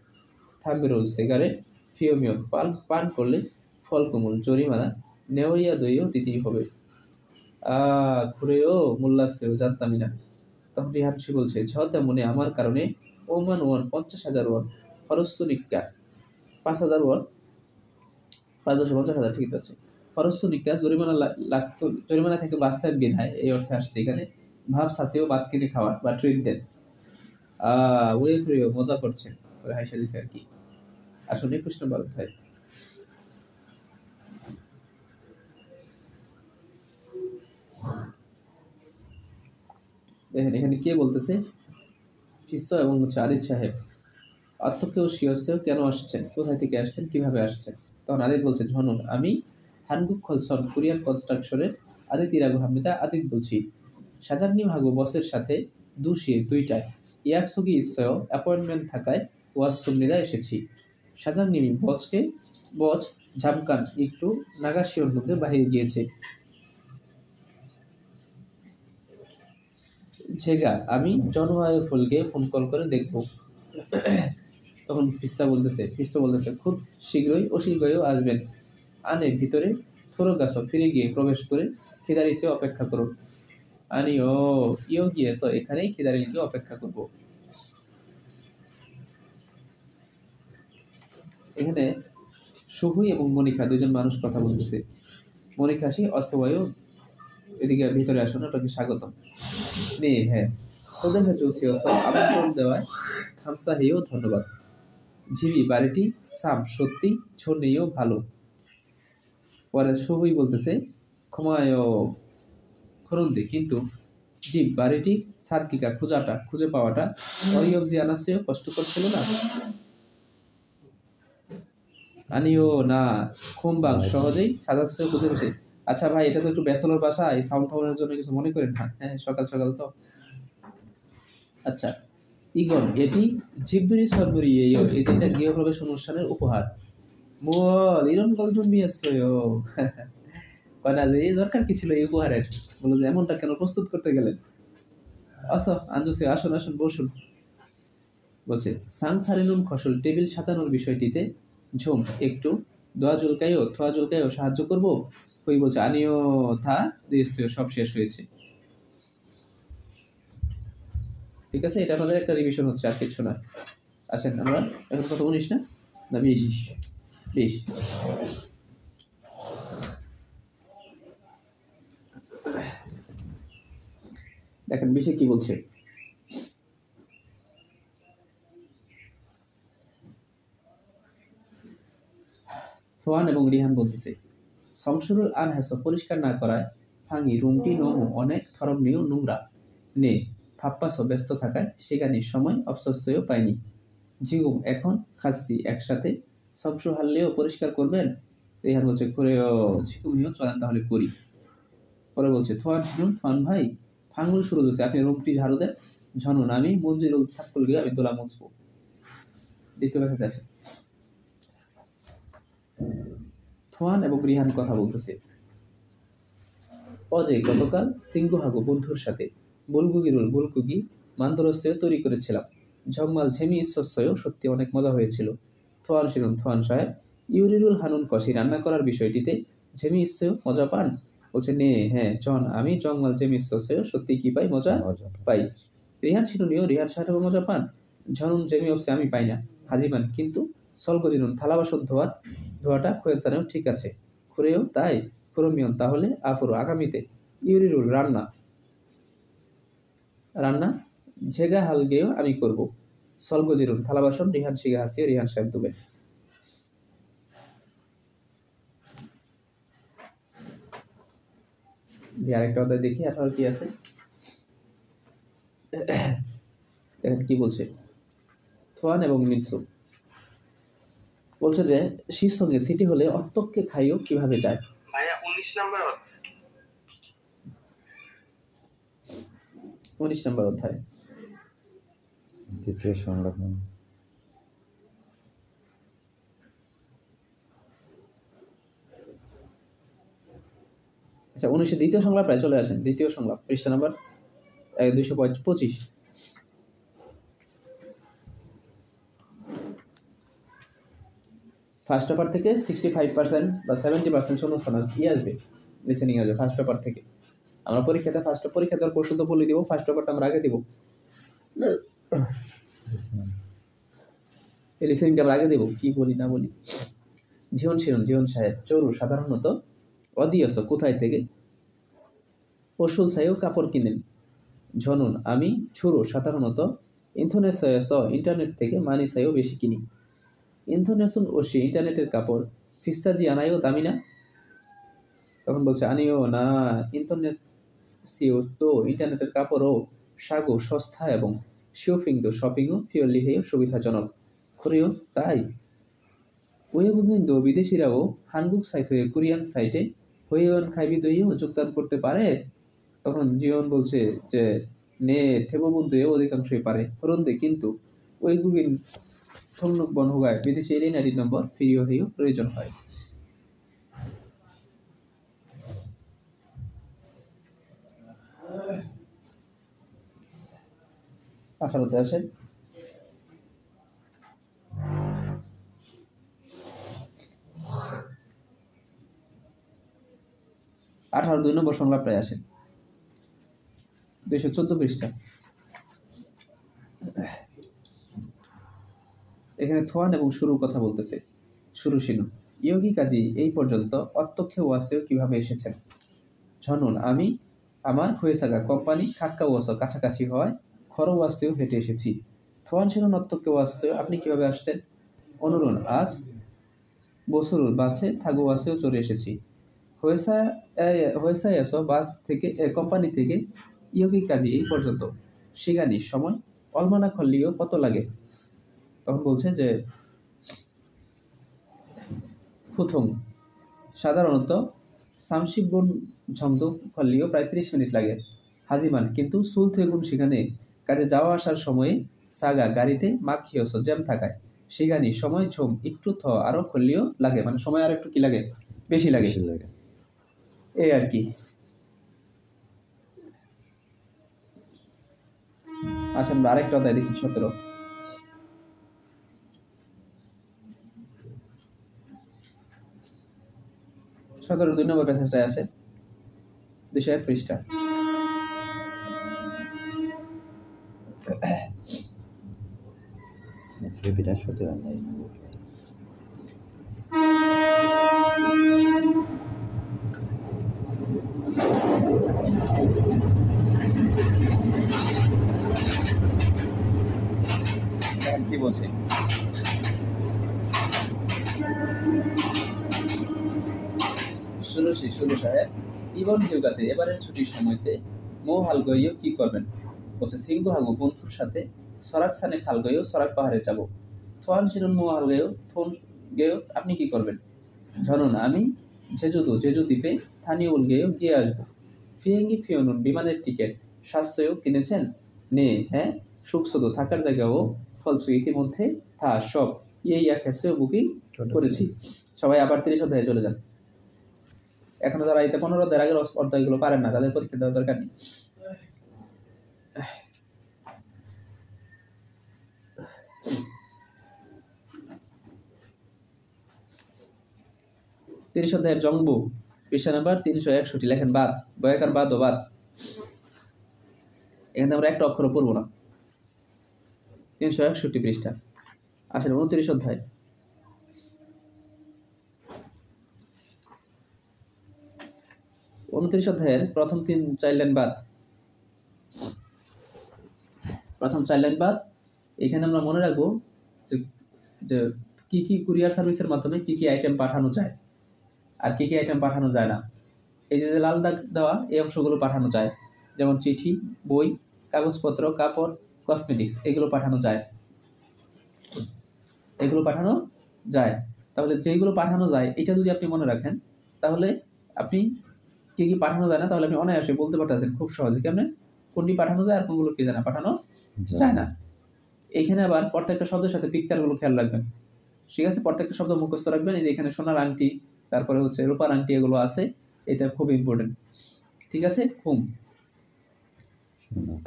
담배로 সিগারেট ফিওমিয়ন পান করলে ফলকুমুল জরিমানা নেওয়া দইও দিতেই হবে। 그래요 몰랐어요 জানতামই না। তখন রিহান 씨 বলছে 저 때문에 আমার কারণে 5만 원 50,000 ওয়ান খরচনিকা 5,000 ওয়ান 5,50,000 ঠিক আছে। খরচনিকা জরিমানা লাগতো জরিমানা থেকে বাঁচতেন বিধায় এই অর্থে আসছে এখানে ভাব সাসিও বাদ কিনে খাওয়ার বা ট্রিট দেন। ওয়ে করেও মজা করছেন ওই হাইসা দিছে আর কি। আসলে 21 নম্বর অধ্যায়। দেখেন এখানে কে বলতেছে শিষ্য এবং আদিত সাহেব অর্থকেও শিয়সেও কেন আসছেন কোথায় থেকে আসছেন কিভাবে আসছেন। তখন আদিত বলছে ঝনুন আমি 한국 컬선 কোরিয়ান কনস্ট্রাকশনের আদিতিরাগু হামিদা আদিত বলছি। 사장님하고 বসের সাথে 2টায় 약속이 있어요 অ্যাপয়েন্টমেন্ট থাকায় 왔습니다 এসেছি। 사장님이 বস 잠깐 একটু 나가시온 মধ্যে বাইরে গিয়েছে। 제가 আমি জনওয়ায় ফুলকে ফোন কল করে দেখব। তখন ফিসা বলতেছে খুব শীঘ্রই অশীঘ্রই আসবেন। আনে ভিতরে থোরো গাছ ফিরে গিয়ে প্রবেশ করে খিদারিসে অপেক্ষা করুন। আনিও ইও গিয়েছ এখানেই খিদারিকে অপেক্ষা করব। এখানে সুহুই এবং মনিকা দুজন মানুষ কথা বলতেছে। মনিকা আসি অস্তবায়ু, এদিকে ভিতরে আসুন, ওটাকে স্বাগতম। নে হ্যাঁ, সোদেহে চলছিও সব আমন্ত্রণ দেওয়ায় খামসাহেও ধন্যবাদ। ঝিবি বাড়িটি সাম সত্যি ছোনেও ভালো। পরে সুহুই বলতেছে ক্ষমায় খরন্দে, কিন্তু জি বাড়িটি সাদকিকা খুঁজে পাওয়াটা অরিয়ব জি আনাসেও কষ্টকর ছিল না। আনিও না খুমবাং সহজেই সাজাচ্ছে খুঁজে পেতে। আচ্ছা ভাই, এটা তো একটু ব্যাচেলর বাসা, এই সাউন্ড টাউনের জন্য কিছু মনে করেন না। হ্যাঁ, সকাল সকাল তো। আচ্ছা, ইগন এটি জীবদুরি সরবরি এই যে এটা গৃহপ্রবেশ অনুষ্ঠানের উপহার। মোল ইরন কলজন বিয়েছে ও কয়না যে এই দরকার কি ছিল এই উপহারের? বলো যে এমনটা কেন প্রস্তুত করতে গেলেন? আচ্ছা আঞ্জুসি, আসুন আসুন বসুন। বলছে সাং সারিনুন ফসল টেবিল সাজানোর বিষয়টিতে ঝুম একটু দোয়া জুলকাইও থোয়া জুলকাইও সাহায্য করব। কই বলছে আনিও থা দিয়েছে, সব শেষ হয়েছে। ঠিক আছে, এটা আমাদের একটা রিভিশন হচ্ছে, আর কিছু না। আসেন আমরা এখন কত 19 না না 20? 20। দেখেন 20 কি বলছে। সোয়ান এবং রিহান বলতেছে সংসুরুল আনহাস পরিষ্কার না করায় ফাঙ্গি রুমটি নমু অনেক ধরনীয় নোংরা নে ফাপ্পাস ব্যস্ত থাকায় সেখানে সময় অবসস্যও পায়নি। ঝিগুম এখন খাচ্ছি একসাথে সংসু হারলেও পরিষ্কার করবেন। রিহান বলছে করেও ঝিগুমিও চলেন তাহলে করি। পরে বলছে থোয়ান শুনুন থোয়ান ভাই, ফাঙ্গুল শুরু হচ্ছে, আপনি রুমটি ঝাড়ু দেন। ঝনুন আমি মঞ্জিরুল থাক্কুল গিয়ে আমি দোলা মুছবো। দ্বিতীয় কথাতে আসে থোয়ান এবং রিহান কথা বলতেছে। অজয় গতকাল সিংগুহাগু বন্ধুর সাথে বুলকুগি মান্দরস্যও তৈরি করেছিলাম। ঝকমাল ঝেমি ঈশ্বরস্যও সত্যি অনেক মজা হয়েছিল। থোয়ান শিরুন থোয়ান সাহেব ইউরিরুল হানুন কষি রান্না করার বিষয়টিতে ঝেমি ঈশ্বর মজা পান। বলছে নে হ্যাঁ জন আমি জংমাল ঝেমি ঈশ্বরস্যও সত্যি কি পাই মজা পাই। রিহান শিরুনিও রিহান সাহেবও মজা পান। ঝনুন জেমি অবশ্যই আমি পাই না হাজিমান, কিন্তু সলগজিনুন থালা বাসন ধোয়াটা খোয়েলসানেও ঠিক আছে। খুরেও তাই ক্রোমিয়ন তাহলে আফরো আগামীতে ইউরিরুল রান্না রান্না ঝেগা হালগেও আমি করব। সলগজিরুন থালা বাসন রিহান শিগা হাসিও রিহান সাহেব দুবে। আরেকটা অধ্যায় দেখি আপনার কি আছে। দেখেন কি বলছে থোয়ান এবং মিনসু। বলছে যে শীর সঙ্গে সিটি হলে অত্যককে খাইও কিভাবে যায়। ভাইয়া 19 নম্বর 19 নম্বর অধ্যায় দ্বিতীয় সংলগ্ন। আচ্ছা 19 দ্বিতীয় সংলাপ প্রায় চলে আসেন। দ্বিতীয় সংলাপ পৃষ্ঠা নাম্বার 225। ফার্স্ট পেপার থেকে 65% বা 70% শূন্যস্থান আসবে, লিসেনিং আসবে ফার্স্ট পেপার থেকে। আমরা পরীক্ষা দেওয়ার প্রশ্ন তো বলে দিব, ফার্স্ট পেপারটা আমরা আগে দিব, এই লিসেনিংটা আমরা আগে দেবো, কি বলি না বলি। জীবন সাহেব চরু সাধারণত অদিয়স কোথায় থেকে পশুল সাহেব কাপড় কিনেন। ঝনুন আমি ছুরো সাধারণত ইন্টারনেট থেকে মানি সাইও বেশি কিনি। ইন্থনেসুন ও সে ইন্টারনেটের কাপড় ফিস্তাজি আনাইও দামি না। তখন বলছে আনিও না ইন্টারনেট সিও তো ইন্টারনেটের কাপড়ও সাগো সস্তা এবং শপিংও পিওরলি হেও সুবিধাজনক। করেও তাই ওয়েববিন্দু বিদেশিরাও হানবুক সাইট হয়ে কোরিয়ান সাইটে হয়েওয়ান খাইবি দইও যোগদান করতে পারে। তখন জীবন বলছে যে নে থেববন্ধুয়ে অধিকাংশই পারে হরন্দে, কিন্তু ওয়েববিন থংনুক বন হোগায় বিদেশি এরিনারি নম্বর ফিরিও হেও প্রয়োজন হয়। 18তে আসেন। 2 নম্বর সংলাপটায় আসেন, 214 পৃষ্ঠা। এখানে থোয়ান এবং শুরু কথা বলতেছে। শুরুশীল ইয়োগী কাজী এই পর্যন্ত অত্যক্ষে ওয়াসেও কিভাবে এসেছেন? ঝনন আমি আমার হয়ে থাকা কোম্পানি খাক্কা ওয়াসও কাছাকাছি হওয়ায় খর ওয়াসেও হেঁটে এসেছি। থোয়ান শিরন অত্যক্ষে ওয়াসেও আপনি কিভাবে আসছেন? অনুরণ আজ বসুরুল বাসে থাগো ওয়াসেও চলে এসেছি। হয়েসা এসো বাস থেকে কোম্পানি থেকে ইয়োগী কাজী এই পর্যন্ত শিগানি সময় অলমানা খল্লিও কত লাগে? তখন বলছে যে প্রথম সাধারণত সামশিবন ঝংদু খল্লিও প্রায় 30 মিনিট লাগে। হাজিমান কিন্তু সুল থেগুন সেখানে কাজে যাওয়া আসার সময়ে সাগা গাড়িতে মাখিয়স জ্যাম থাকায় শিগানি সময় ঝুম একটু আরো খল্লিও লাগে, মানে সময় আর একটু কি লাগে, বেশি লাগে, বেশি লাগে। এই আর কি। আসেন আমরা আরেকটা অধ্যায় দেখি 17। সতেরো 2 নম্বর প্যাসেজটায় আছে 201 পৃষ্ঠা। আজকে বৃহস্পতিবার নাই। কি বলছে? ষোলো সাহেব ইবন হিউগাতে এবারের ছুটির সময়তে মো হালগইও কি করবেন? বলছে সিংহ হাগু বন্ধুর সাথে সরাক সানে খালগইও সরাক পাহাড়ে যাব। থোয়ান শিরুন মো হালগইও থোন গেও আপনি কি করবেন? ঝনন আমি জেজু দ্বীপে স্থানীয় উলগেও গিয়ে আসবো। ফিয়েঙ্গি ফিওনুন বিমানের টিকিট সাশ্রয়ও কিনেছেন? নে হ্যাঁ সুখসদ থাকার জায়গাও ফলসু ইতিমধ্যে থা সব ইয়া খেসেও বুকিং করেছি। সবাই আবার 30 অধ্যায়ে চলে যান। এখনো যারা এতে 15 অধ্যায়ের আগের অধ্যায়গুলো পারেন না তাদের পরীক্ষা দেওয়ার দরকার নেই। তিরিশ অধ্যায়ের জংবু পৃষ্ঠা নাম্বার 361 লেখেন বাদ বয়াকার বাদ ও বাদ। এখানে আমরা একটা অক্ষর পড়বো না। 361 পৃষ্ঠা। আসলে 29 অধ্যায়। অধ্যায়ের প্রথম 4 লাইন বাদ। প্রথম 4 লাইন বাদ। এখানে আমরা মনে রাখবো যে কি কি কুরিয়ার সার্ভিসের মাধ্যমে কি কি আইটেম পাঠানো যায় আর কি কি আইটেম পাঠানো যায় না। এই যে লাল দাগ দেওয়া এই অংশগুলো পাঠানো যায়, যেমন চিঠি, বই, কাগজপত্র, কাপড়, কসমেটিক্স, এগুলো পাঠানো যায়। তাহলে যেগুলো পাঠানো যায় এটা যদি আপনি মনে রাখেন তাহলে আপনি কি কি পাঠানো যায় না তাহলে আপনি অনায়াসে বলতে পারতেছেন খুব সহজে কেমনে কোনটি পাঠানো যায় আর কোনগুলো কি জানা পাঠানো যায় না। এইখানে আবার প্রত্যেকটা শব্দের সাথে পিকচারগুলো খেয়াল রাখবেন, ঠিক আছে? প্রত্যেকটা শব্দ মুখস্থ রাখবেন। এই যে এখানে সোনার আংটি, তারপরে হচ্ছে রূপার আংটি, এগুলো আছে, এটা খুব ইম্পর্টেন্ট, ঠিক আছে?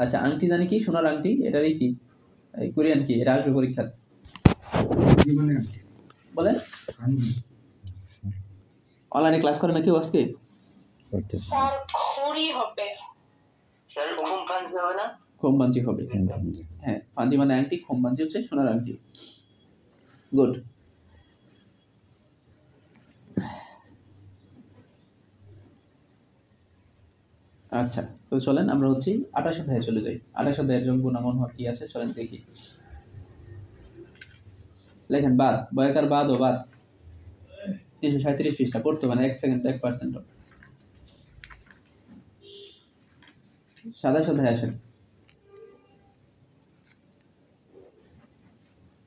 আচ্ছা, আংটি জানি কি? সোনার আংটি, এটারই কি কোরিয়ান কি? এটা আসবে পরীক্ষা। বলেন অনলাইনে ক্লাস করে না কেউ আজকে? স্যার ঘড়ি হবে। স্যার খুম পাঞ্জি হবে না? খুম পাঞ্জি হবে। হ্যাঁ, পাঞ্জি মানে আংটি, খুম পাঞ্জি হচ্ছে সোনার আংটি। গুড। আচ্ছা, তো চলেন আমরা হচ্ছে 28 অধ্যায়ে চলে যাই। 28 অধ্যায়ের জঙ্গু নামন হওয়ার কি আছে চলেন দেখি। লেখেন বাদ বয়াকার বাদ ও বাদ 337 পৃষ্ঠা পড়তে মানে 1 সেকেন্ড 1%। 27 অধ্যায়ে আসেন,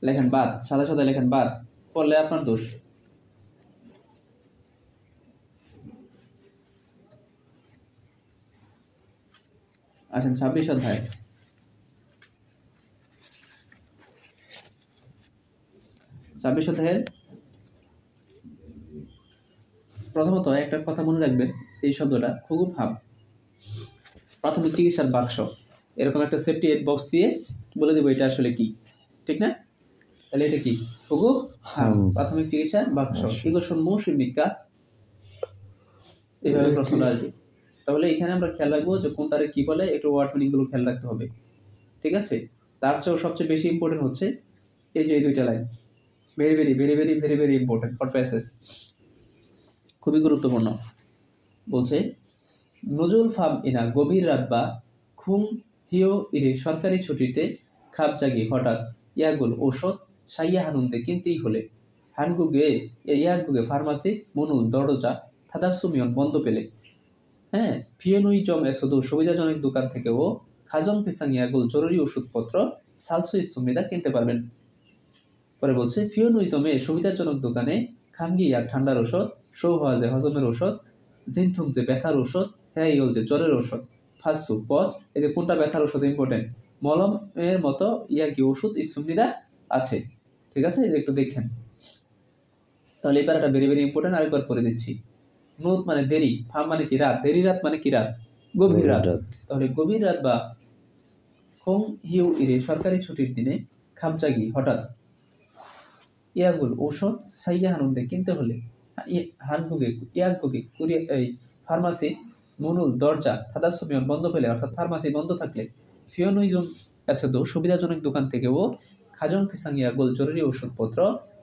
লেখেন বাদ। 27 অধ্যায়ে লেখেন বাদ, পড়লে আপনার দোষ। আসেন 26 অধ্যায়। 26 অধ্যায়ের প্রথমত একটা কথা মনে রাখবেন, এই শব্দটা খুব ভাব প্রাথমিক চিকিৎসার বাক্স, এরকম একটা সেফটি এড বক্স দিয়ে বলে দেবো এটা আসলে কি, ঠিক না? তাহলে এটা কি? খুব প্রাথমিক চিকিৎসার বাক্স। ইগোশন মৌসুমিকা, এইভাবে প্রশ্নটা আসবে। তাহলে এখানে আমরা খেয়াল রাখবো যে কোনটারে কি বলে, একটু ওয়ার্ড মিনিং গুলো খেয়াল রাখতে হবে, ঠিক আছে? তার চেয়েও সবচেয়ে বেশি ইম্পর্টেন্ট হচ্ছে এই যে এই দুইটা line, very very very very very very important for passage, খুবই গুরুত্বপূর্ণ। বলছে নজুল ফাম ইনা গভীর রাত বা খুম হিও ইরে সরকারি ছুটিতে খাপ জাগি হঠাৎ ইয়াগুল ঔষধ সাইয়া হানুনতে কিনতেই হলে ইয়াগুগে ফার্মাসি মনুল দরজা থাদাসুমিয়ন বন্ধ পেলে, হ্যাঁ ফিওনুই জম এসদু সুবিধাজনক দোকান থেকেও খাজং পিসাং ইয়াগুল জরুরি ওষুধপত্র সালসুই সুমিদা কিনতে পারবেন। পরে বলছে ফিওনুই জমে সুবিধাজনক দোকানে খামগি ইয়ার ঠান্ডার ওষুধ, শো হওয়া যে হজমের ওষুধ, জিনথুং যে ব্যথার ওষুধ, হ্যাঁ ইউল যে জ্বরের ওষুধ, ফাসু পথ এই যে কোনটা ব্যথার ওষুধ ইম্পর্টেন্ট, মলম এর মতো ইয়াকি ওষুধ সুবিধা আছে। ঠিক আছে, এই যে একটু দেখেন তাহলে এই প্যারাটা ভেরি ভেরি ইম্পর্টেন্ট। আরেকবার পড়ে দিচ্ছি। নোট মানে দেরি, ফাম মানে কি রাত, দেরি রাত মানে কি রাত, গভীর রাত। তাহলে গভীর রাত বা খং হিউ ইরে সরকারি ছুটির দিনে খামচাগি হঠাৎ ইয়াগুল ঔষধ সাইয়া হানুনদে কিনতে হলে হানগুগে ইয়াগুগে কুরিয়া এই ফার্মাসি মনুল দরজা থাদাসুমিয়ন বন্ধ পেলে, অর্থাৎ ফার্মাসি বন্ধ থাকলে, ফিওনুইজম এসেদো সুবিধাজনক দোকান থেকেও খাজং ফিসাং ইয়াগুল জরুরি ওষুধপত্র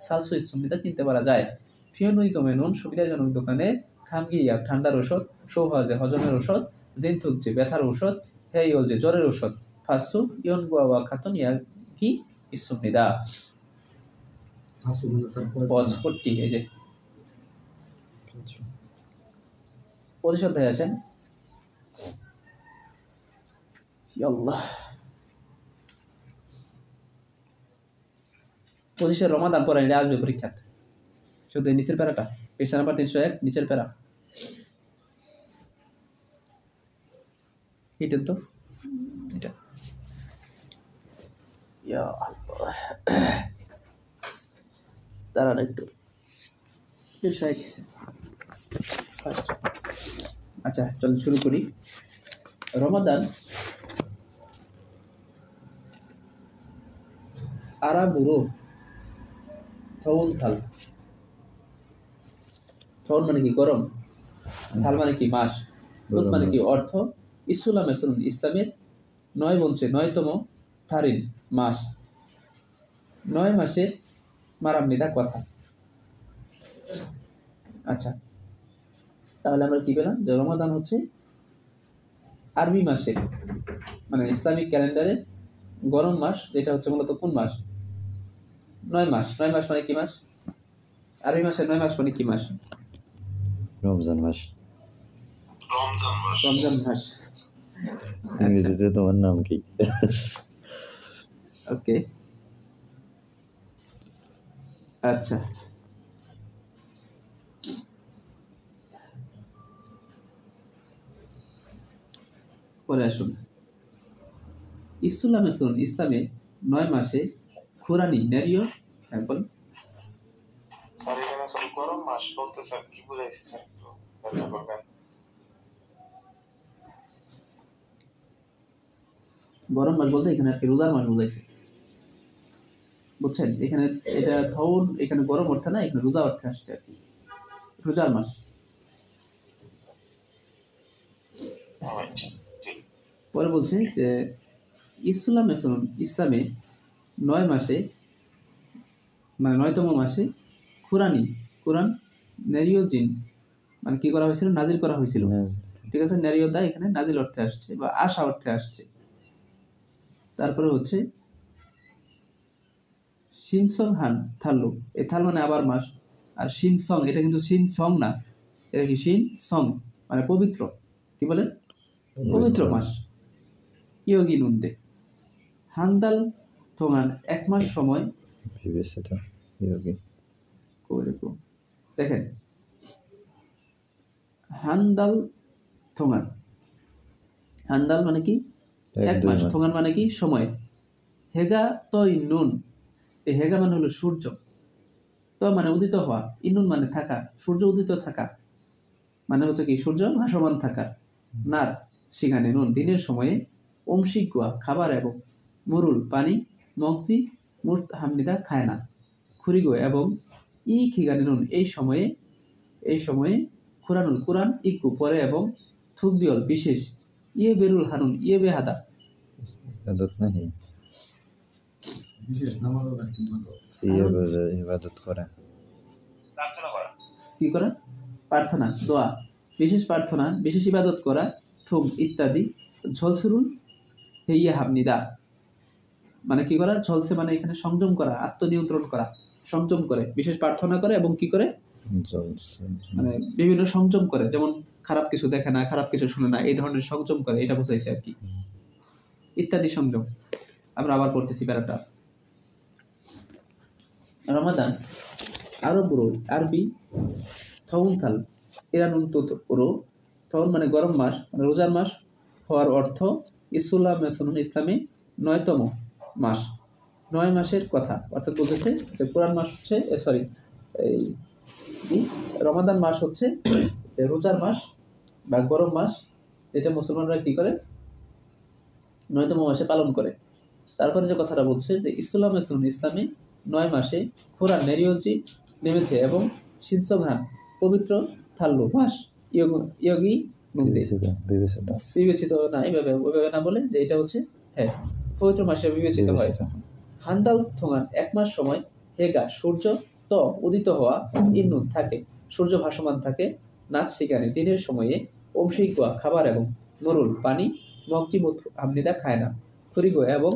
সালসুই সুবিধা কিনতে পারা যায়। ফিওনুইজম এনুন সুবিধাজনক দোকানে খামগি ইয়াক ঠান্ডার ওষুধ, শো হওয়া যে হজমের ওষুধ, জিনথুক যে ব্যথার ওষুধ, হেইল যে জ্বরের ওষুধ, ফাসু ইয়ন গুয়াওয়া খাতন ইয়াকি ইসুমিদা পটি। এই যে 25 অধ্যায় আছেন। আল্লাহ 25 রমাদান পরে আসবে পরীক্ষাতে। শুধু নিচের প্যারাটা, পেশা নাম্বার 301 নিচের প্যারা এইটা তো এটা দাঁড়ান একটু। আচ্ছা চল শুরু করি। রমাদান আরাবুরো থৌল থাল, থৌল মানে কি গরম, থাল মানে কি মাস, রুদ মানে কি অর্থ, ইসলাম ইসলামের 9 বলছে 9তম থারিন মাস, 9 মাসের মারামনিদা কথা। আচ্ছা তাহলে আমরা কি পেলাম যে রমাদান হচ্ছে আরবি মাসের মানে ইসলামিক ক্যালেন্ডারের গরম মাস, যেটা হচ্ছে মূলত কোন মাস, 9 মাস। 9 মাস মানে কি মাস, আরবি মাসের 9 মাস মানে কি মাস, রমজান মাস। রমজান মাস। ইংরেজিতে তোমার নাম কি? ওকে আচ্ছা পরে আসুন। ইসলামে 9 মাসে খুরানি নারীয়, হ্যাঁ বল স্যার এখানে স্যার গরম মাস বলতে স্যার কি বুঝাইছে স্যার একটু ব্যাখ্যা করবেন। গরম মাস বলতে এখানে আর কি রোজার মাস বুঝাইছে, বুঝছেন? এখানে এটা থৌল, এখানে গরম অর্থে না, এখানে রোজা অর্থে আসছে আর কি, রোজার মাস। পরে বলছে যে ইসলামে 9 মাসে মানে 9তম মাসে কোরআন নারীয় জিন মানে কি করা হয়েছিল, নাজিল করা হয়েছিল। ঠিক আছে, নারীয়তা এখানে নাজিল অর্থে আসছে বা আশা অর্থে আসছে। তারপরে হচ্ছে শিনসং হান থাল্লু, এই থাল মানে আবার মাস, আর শিনসং এটা কিন্তু শিনসং না, এটা কি শিনসং মানে পবিত্র, কি বলেন পবিত্র মাস। ইয়োগি নুন্দে হান্দাল থোঙান 1 মাস সময় দেখেন, হান্দাল থোঙান, হান্দাল মানে কি 1 মাস, থোঙান মানে কি সময়, হেগা তো ইন্নুন, এই হেগা মানে হলো সূর্য, তো মানে উদিত হওয়া, ইন্নুন মানে থাকা, সূর্য উদিত থাকা মানে হচ্ছে কি সূর্য ভাসমান থাকা, নার সেখানে নুন দিনের সময়ে, অংশিক গোয়া খাবার এবং মুরুল পানি, মগজি মুর্ত হামনিদা খায় না, খুরিগো এবং ই খিগানে নুন এই সময়ে খুরানুল কুরআন ইকু পরে এবং থুকবিয়ল বিশেষ, ইয়ে বেরুল হানুন ইয়ে বেহাদা ইয়ে করে ইবাদত করে প্রার্থনা করা কি করা? প্রার্থনা, দোয়া, বিশেষ প্রার্থনা, বিশেষ ইবাদত করা, থুম ইত্যাদি। ঝলসুরুল হেইয়া হামনিদা মানে কি করা? ঝলসে মানে এখানে সংযম করা, আত্মনিয়ন্ত্রণ করা, সংযম করে, বিশেষ প্রার্থনা করে এবং কি করে? জলসে মানে বিভিন্ন সংযম করে, যেমন খারাপ কিছু দেখে না, খারাপ কিছু শুনে না, এই ধরনের সংযম করে, এটা বোঝাইছে আর কি। ইত্যাদি সংযম। আমরা আবার পড়তেছি প্যারাটা। রমাদান আরবি থউনথাল ইরানুন তোতরো। থউন মানে গরম মাস, মানে রোজার মাস হওয়ার অর্থ ইসলামে 9তম মাস। 9 মাসের কথা অর্থাৎ বলতেছে যে কোরআন মাস হচ্ছে এই কি রমাদান মাস হচ্ছে যে রোজার মাস বা গরম মাস, যেটা মুসলমানরা কি করে 9তম মাসে পালন করে। তারপরে যে কথাটা বলছে যে ইসলামে 9 মাসে কোরআন নেরিয়জি নেমেছে এবং সিনসোঘান পবিত্র থাল্লু মাস ইয়োগি নুন্দে বিবেচিত না, ওইভাবে না বলে যে এটা হচ্ছে হ্যাঁ পবিত্র মাসে বিবেচিত হয়। হান্দাল থোঙান 1 মাস সময় হেগা সূর্য তো উদিত হওয়া ইন্নুন থাকে, সূর্য ভাসমান থাকে। নাচ শিকারে দিনের সময়ে অমশিকুয়া খাবার এবং মরুল পানি মগজিমুত আমনিদা খায় না। খুরিগো এবং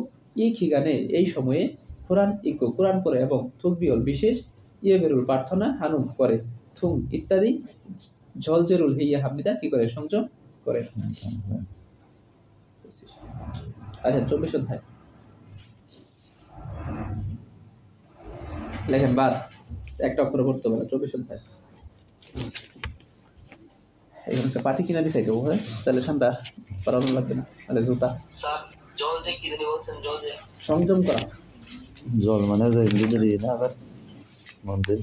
খিগানে এই সময়ে কোরআন পড়ে এবং থুকবিয়ল বিশেষ বেরুল প্রার্থনা হানুম করে। থুম ইত্যাদি ঝলজেরুল হিয়া হামনিদা কি করে? সংযম করে। আচ্ছা 24 অধ্যায় লেখেন বাদ একটা অক্ষর পড়তে পারে। 24 অধ্যায় এখানকার পাটি কিনা দিছাই দেবো, হ্যাঁ তাহলে ঠান্ডা পড়ানো লাগবে না, তাহলে জুতা। স্যার জল যে কি জানি বলছেন, জল যে সংযম করা। জল মানে যে ভিতরে না আবার মন্দির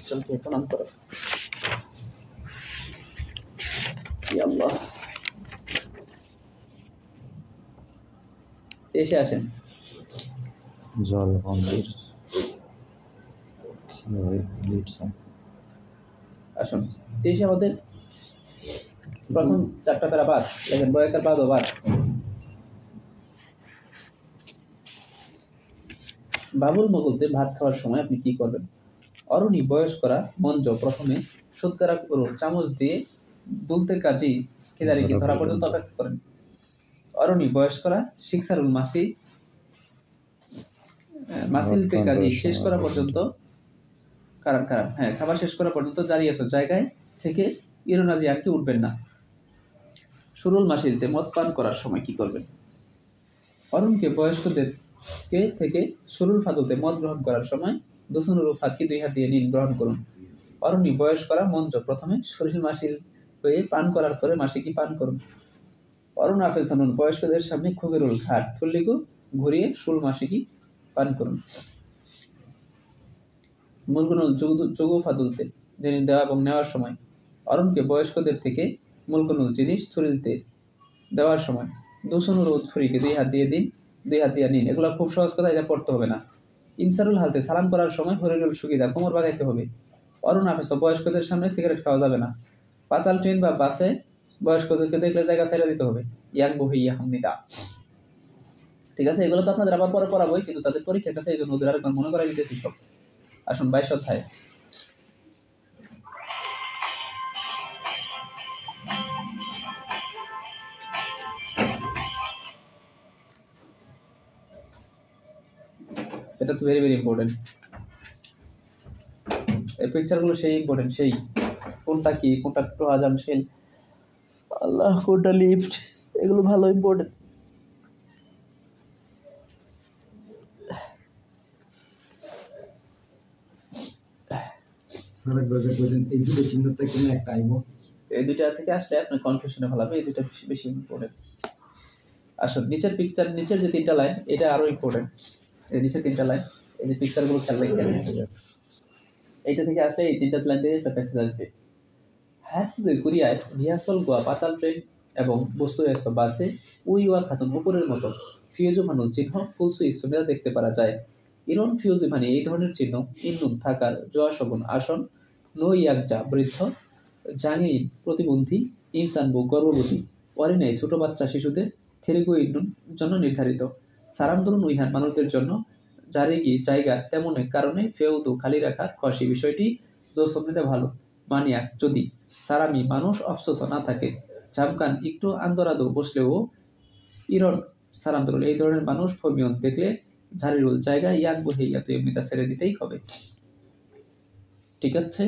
চলকে প্রণাম করো। ইয়া আল্লাহ, এসে আসেন। জল মন্দির আসুন দেশে আমাদের প্রথম 4টা প্যারা বাদ লেখেন, বয়াকার বাদ ও বাদ। বাবুল মোগলতে ভাত খাওয়ার সময় আপনি কি করবেন? অরণি বয়স্করা মঞ্জ প্রথমে সুৎকারা করো চামচ দিয়ে দুলতে কাজী কেদারিকে ধরা পর্যন্ত অপেক্ষা করেন। অরণি বয়স্করা শিকসারুল মাসিলতে কাজী শেষ করা পর্যন্ত কারণ হ্যাঁ খাবার শেষ করা পর্যন্ত দাঁড়িয়ে আছো, জায়গায় থেকে ইরোনাজি আর কি উঠবেন না। সুরুল মাসিলতে মদ পান করার সময় কি করবেন? অরুণকে বয়স্কদের থেকে সুরুল ফাদুতে মদ গ্রহণ করার সময় দোসনুরু ফাদকে 2 হাত দিয়ে নিন, গ্রহণ করুন। অরুণী বয়স্করা মঞ্চ প্রথমে শরীর মাসিল হয়ে পান করার পরে মাসিকি পান করুন। অরুণ আফেসানুন বয়স্কদের সামনে খুগেরুল ঘাট থুল্লিকু ঘুরিয়ে শুল মাসিকি পান করুন। মুলগুনুল যোগ ফাদুলতে জিনিস দেওয়া এবং নেওয়ার সময় অরুণকে বয়স্কদের থেকে মুলগুনুল জিনিস থুরিলতে দেওয়ার সময় দোসনুর থুরিকে 2 হাত দিয়ে দিন, 2 হাত দিয়ে নিন। এগুলো খুব সহজ কথা, এটা পড়তে হবে না। ইনসারুল হালতে সালাম করার সময় হরিরুল সুগিদা কোমর বাগাইতে হবে। অরুণ আফেস বয়স্কদের সামনে সিগারেট খাওয়া যাবে না। পাতাল ট্রেন বা বাসে বয়স্কদেরকে দেখলে জায়গা ছেড়ে দিতে হবে। ইয়াং বহিয়া হামনিদা। ঠিক আছে, এগুলো তো আপনাদের আবার পরে পড়াবোই, কিন্তু তাদের পরীক্ষার কাছে এই জন্য ওদের আরেকবার মনে করাই দিতেছি সব। আসুন 22 অধ্যায়। এটা তো ভেরি ভেরি ইম্পর্টেন্ট। এই পিকচারগুলো সেই ইম্পর্টেন্ট, সেই কোনটা কি, কোনটা আজামশীল, আল্লাহ কোনটা লিফট, এগুলো ভালো ইম্পর্টেন্ট। এই দুটো চিহ্নটা কোনো একটা আইব, এই দুইটা থেকে আসলে আপনার কনফিউশনে ভালো হবে। এই দুইটা বেশি ইম্পর্টেন্ট। আসুন নিচের পিকচার, নিচের যে 3টা লাইন এটা আরো ইম্পর্টেন্ট। এই নিচের 3টা লাইন, এই যে পিকচারগুলো খেয়াল রাখবেন, এইটা থেকে আসলে এই 3টা লাইন থেকে একটা মেসেজ আসবে। হ্যাঁ কুরিয়ায় রিহার্সল গোয়া পাতাল ট্রেন এবং বস্তু বাসে উইওয়া খাতুন উপরের মতো ফিউজু মানুষ চিহ্ন ফুলসু ইসুমেরা দেখতে পারা যায়। ইরন ফিউজি মানে এই ধরনের চিহ্ন ইন্নুন থাকার জোয়া শগুন আসন নো ইয়াকজা বৃদ্ধ জাঙিন প্রতিবন্ধী ইনসানবু গর্ভবতী অরিনাই ছোট বাচ্চা শিশুদের থেরেগু ইন্নুন জন্য নির্ধারিত। সারামদরুন উইহান মানুষদের জন্য জারেগি জায়গা তেমনই কারণে ফেউদু খালি রাখার খসি বিষয়টি জোসমিতে ভালো মানিয়া যদি সারামি মানুষ অফসোস না থাকে জামকান একটু আন্দোরাদো বসলেও ইরন সারামদরুল এই ধরনের মানুষ ফমিয়ন দেখলে ঝাড়িরুল জায়গা ইয়াং বহেইয়া তো এমনিতা ছেড়ে দিতেই হবে। ঠিক আছে,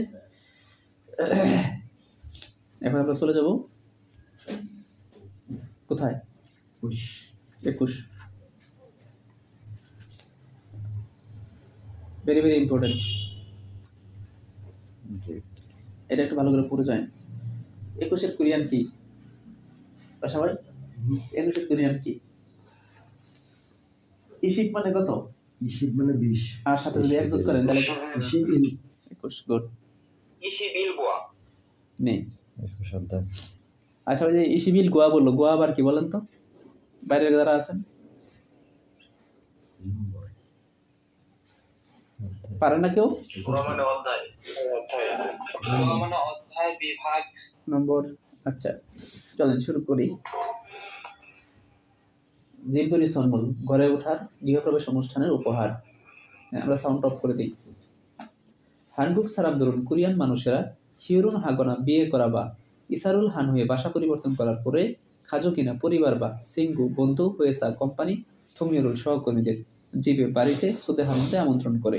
এখন আমরা চলে যাব কোথায়? 21। ভেরি ভেরি ইম্পর্টেন্ট, এটা একটু ভালো করে পড়ে যায়। 21 কোরিয়ান কি সবাই? 21 কোরিয়ান কি? ইশিক মানে কত? ইশিক মানে 20, আর সাথে যদি এক যোগ করেন তাহলে ইশিক 21। গুড। ইসিবিল বোয়া নেই। 21 আচ্ছা, ওই যে ইসিবিল গোয়া বললো, গোয়া আবার কি বলেন তো বাইরের যারা আছেন? পারেন না কেউ? মানে অধ্যায় মানে অধ্যায় বিভাগ নম্বর। আচ্ছা চলেন শুরু করি। জিলপুরি সন্মুল ঘরে ওঠার গৃহপ্রবেশ অনুষ্ঠানের উপহার। আমরা সাউন্ড অফ করে দিই। হানবুক সারাম ধরুন কোরিয়ান মানুষেরা হিউরুন হাগনা বিয়ে করা বা ইসারুল হান হয়ে বাসা পরিবর্তন করার পরে খাজো কিনা পরিবার বা সিঙ্গু বন্ধু হয়েসা কোম্পানি থমিয়রুল সহকর্মীদের জীবে বাড়িতে সুদে হামতে আমন্ত্রণ করে।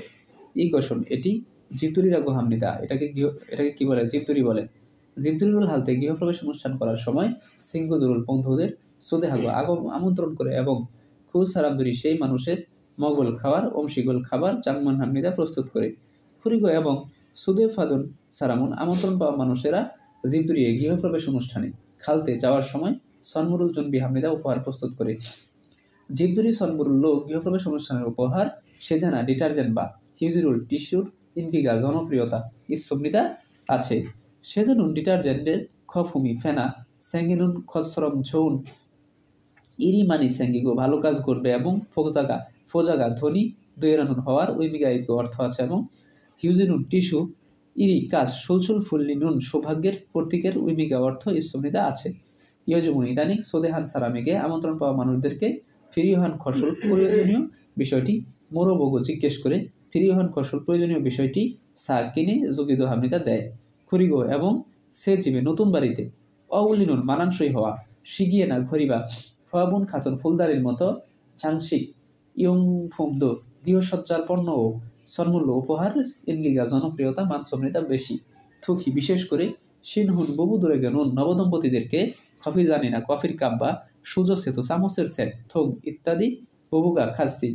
ই গঠন এটি জিবদুরিরা গোহামনিদা, এটাকে কি বলে? জিবদুরি বলে। জিবদুরিরুল হালতে গৃহপ্রবেশ অনুষ্ঠান করার সময় সিঙ্গুদুরুল বন্ধুদের সুদে হাগো আমন্ত্রণ করে এবং খুদ সারামদুরি সেই মানুষের মগল খাবার অংশীগোল খাবার চাংমান হামনিদা প্রস্তুত করে। ফুরিগো এবং সুদে ফাদুন সারামুন আমন্ত্রণ পাওয়া মানুষেরা জিবদুরিয়ে গৃহপ্রবেশ অনুষ্ঠানে খালতে যাওয়ার সময় সনমুরুল জনবি হামনিদা উপহার প্রস্তুত করে। জিবদুরি সনমুরুল লোক গৃহপ্রবেশ অনুষ্ঠানের উপহার সেজানা ডিটারজেন্ট বা হিউজিরুল টিস্যুর ইনকিগা জনপ্রিয়তা ইসমিদা আছে। সেজানুন ডিটারজেন্টের খফুমি ফেনা স্যাঙ্গিনুন খসরম ঝৌন ইরিমানি স্যাঙ্গিগো ভালো কাজ করবে এবং ফোজাগা ধনী দুয়েরানুন হওয়ার উইমিগায়িত অর্থ আছে এবং হিউজিনুন টিস্যু ইরি কাজ সুলসুল ফুল্লি নুন সৌভাগ্যের প্রতীকের উইমিগা অর্থ ইসমিদা আছে। ইয়জমুন ইদানিক সোদেহান সারামিকে আমন্ত্রণ পাওয়া মানুষদেরকে ফিরিয়হান খসল প্রয়োজনীয় বিষয়টি মোরবগো জিজ্ঞেস করে ফিরিয়হান খসল প্রয়োজনীয় বিষয়টি সা কিনে যোগিত হামনিদা দেয়। খুরিগো এবং সে জীবে নতুন বাড়িতে অউলিনুন মানানসই হওয়া শিগিয়ে না ঘরিবা ফয়াবুন খাতুন ফুলদারির মতো ঝাংশিক ইয়ং ফুমদো গৃহসজ্জার পণ্য ও সন্মূল্য উপহার ইনগিগা জনপ্রিয়তা মানসমৃতা বেশি। থুকি বিশেষ করে সিনহুন ববু দূরে গেনুন নবদম্পতিদেরকে কফি জানি না কফির কাপ বা সুজো সেতু চামচের সেট থোক ইত্যাদি ববুগা খাস্তি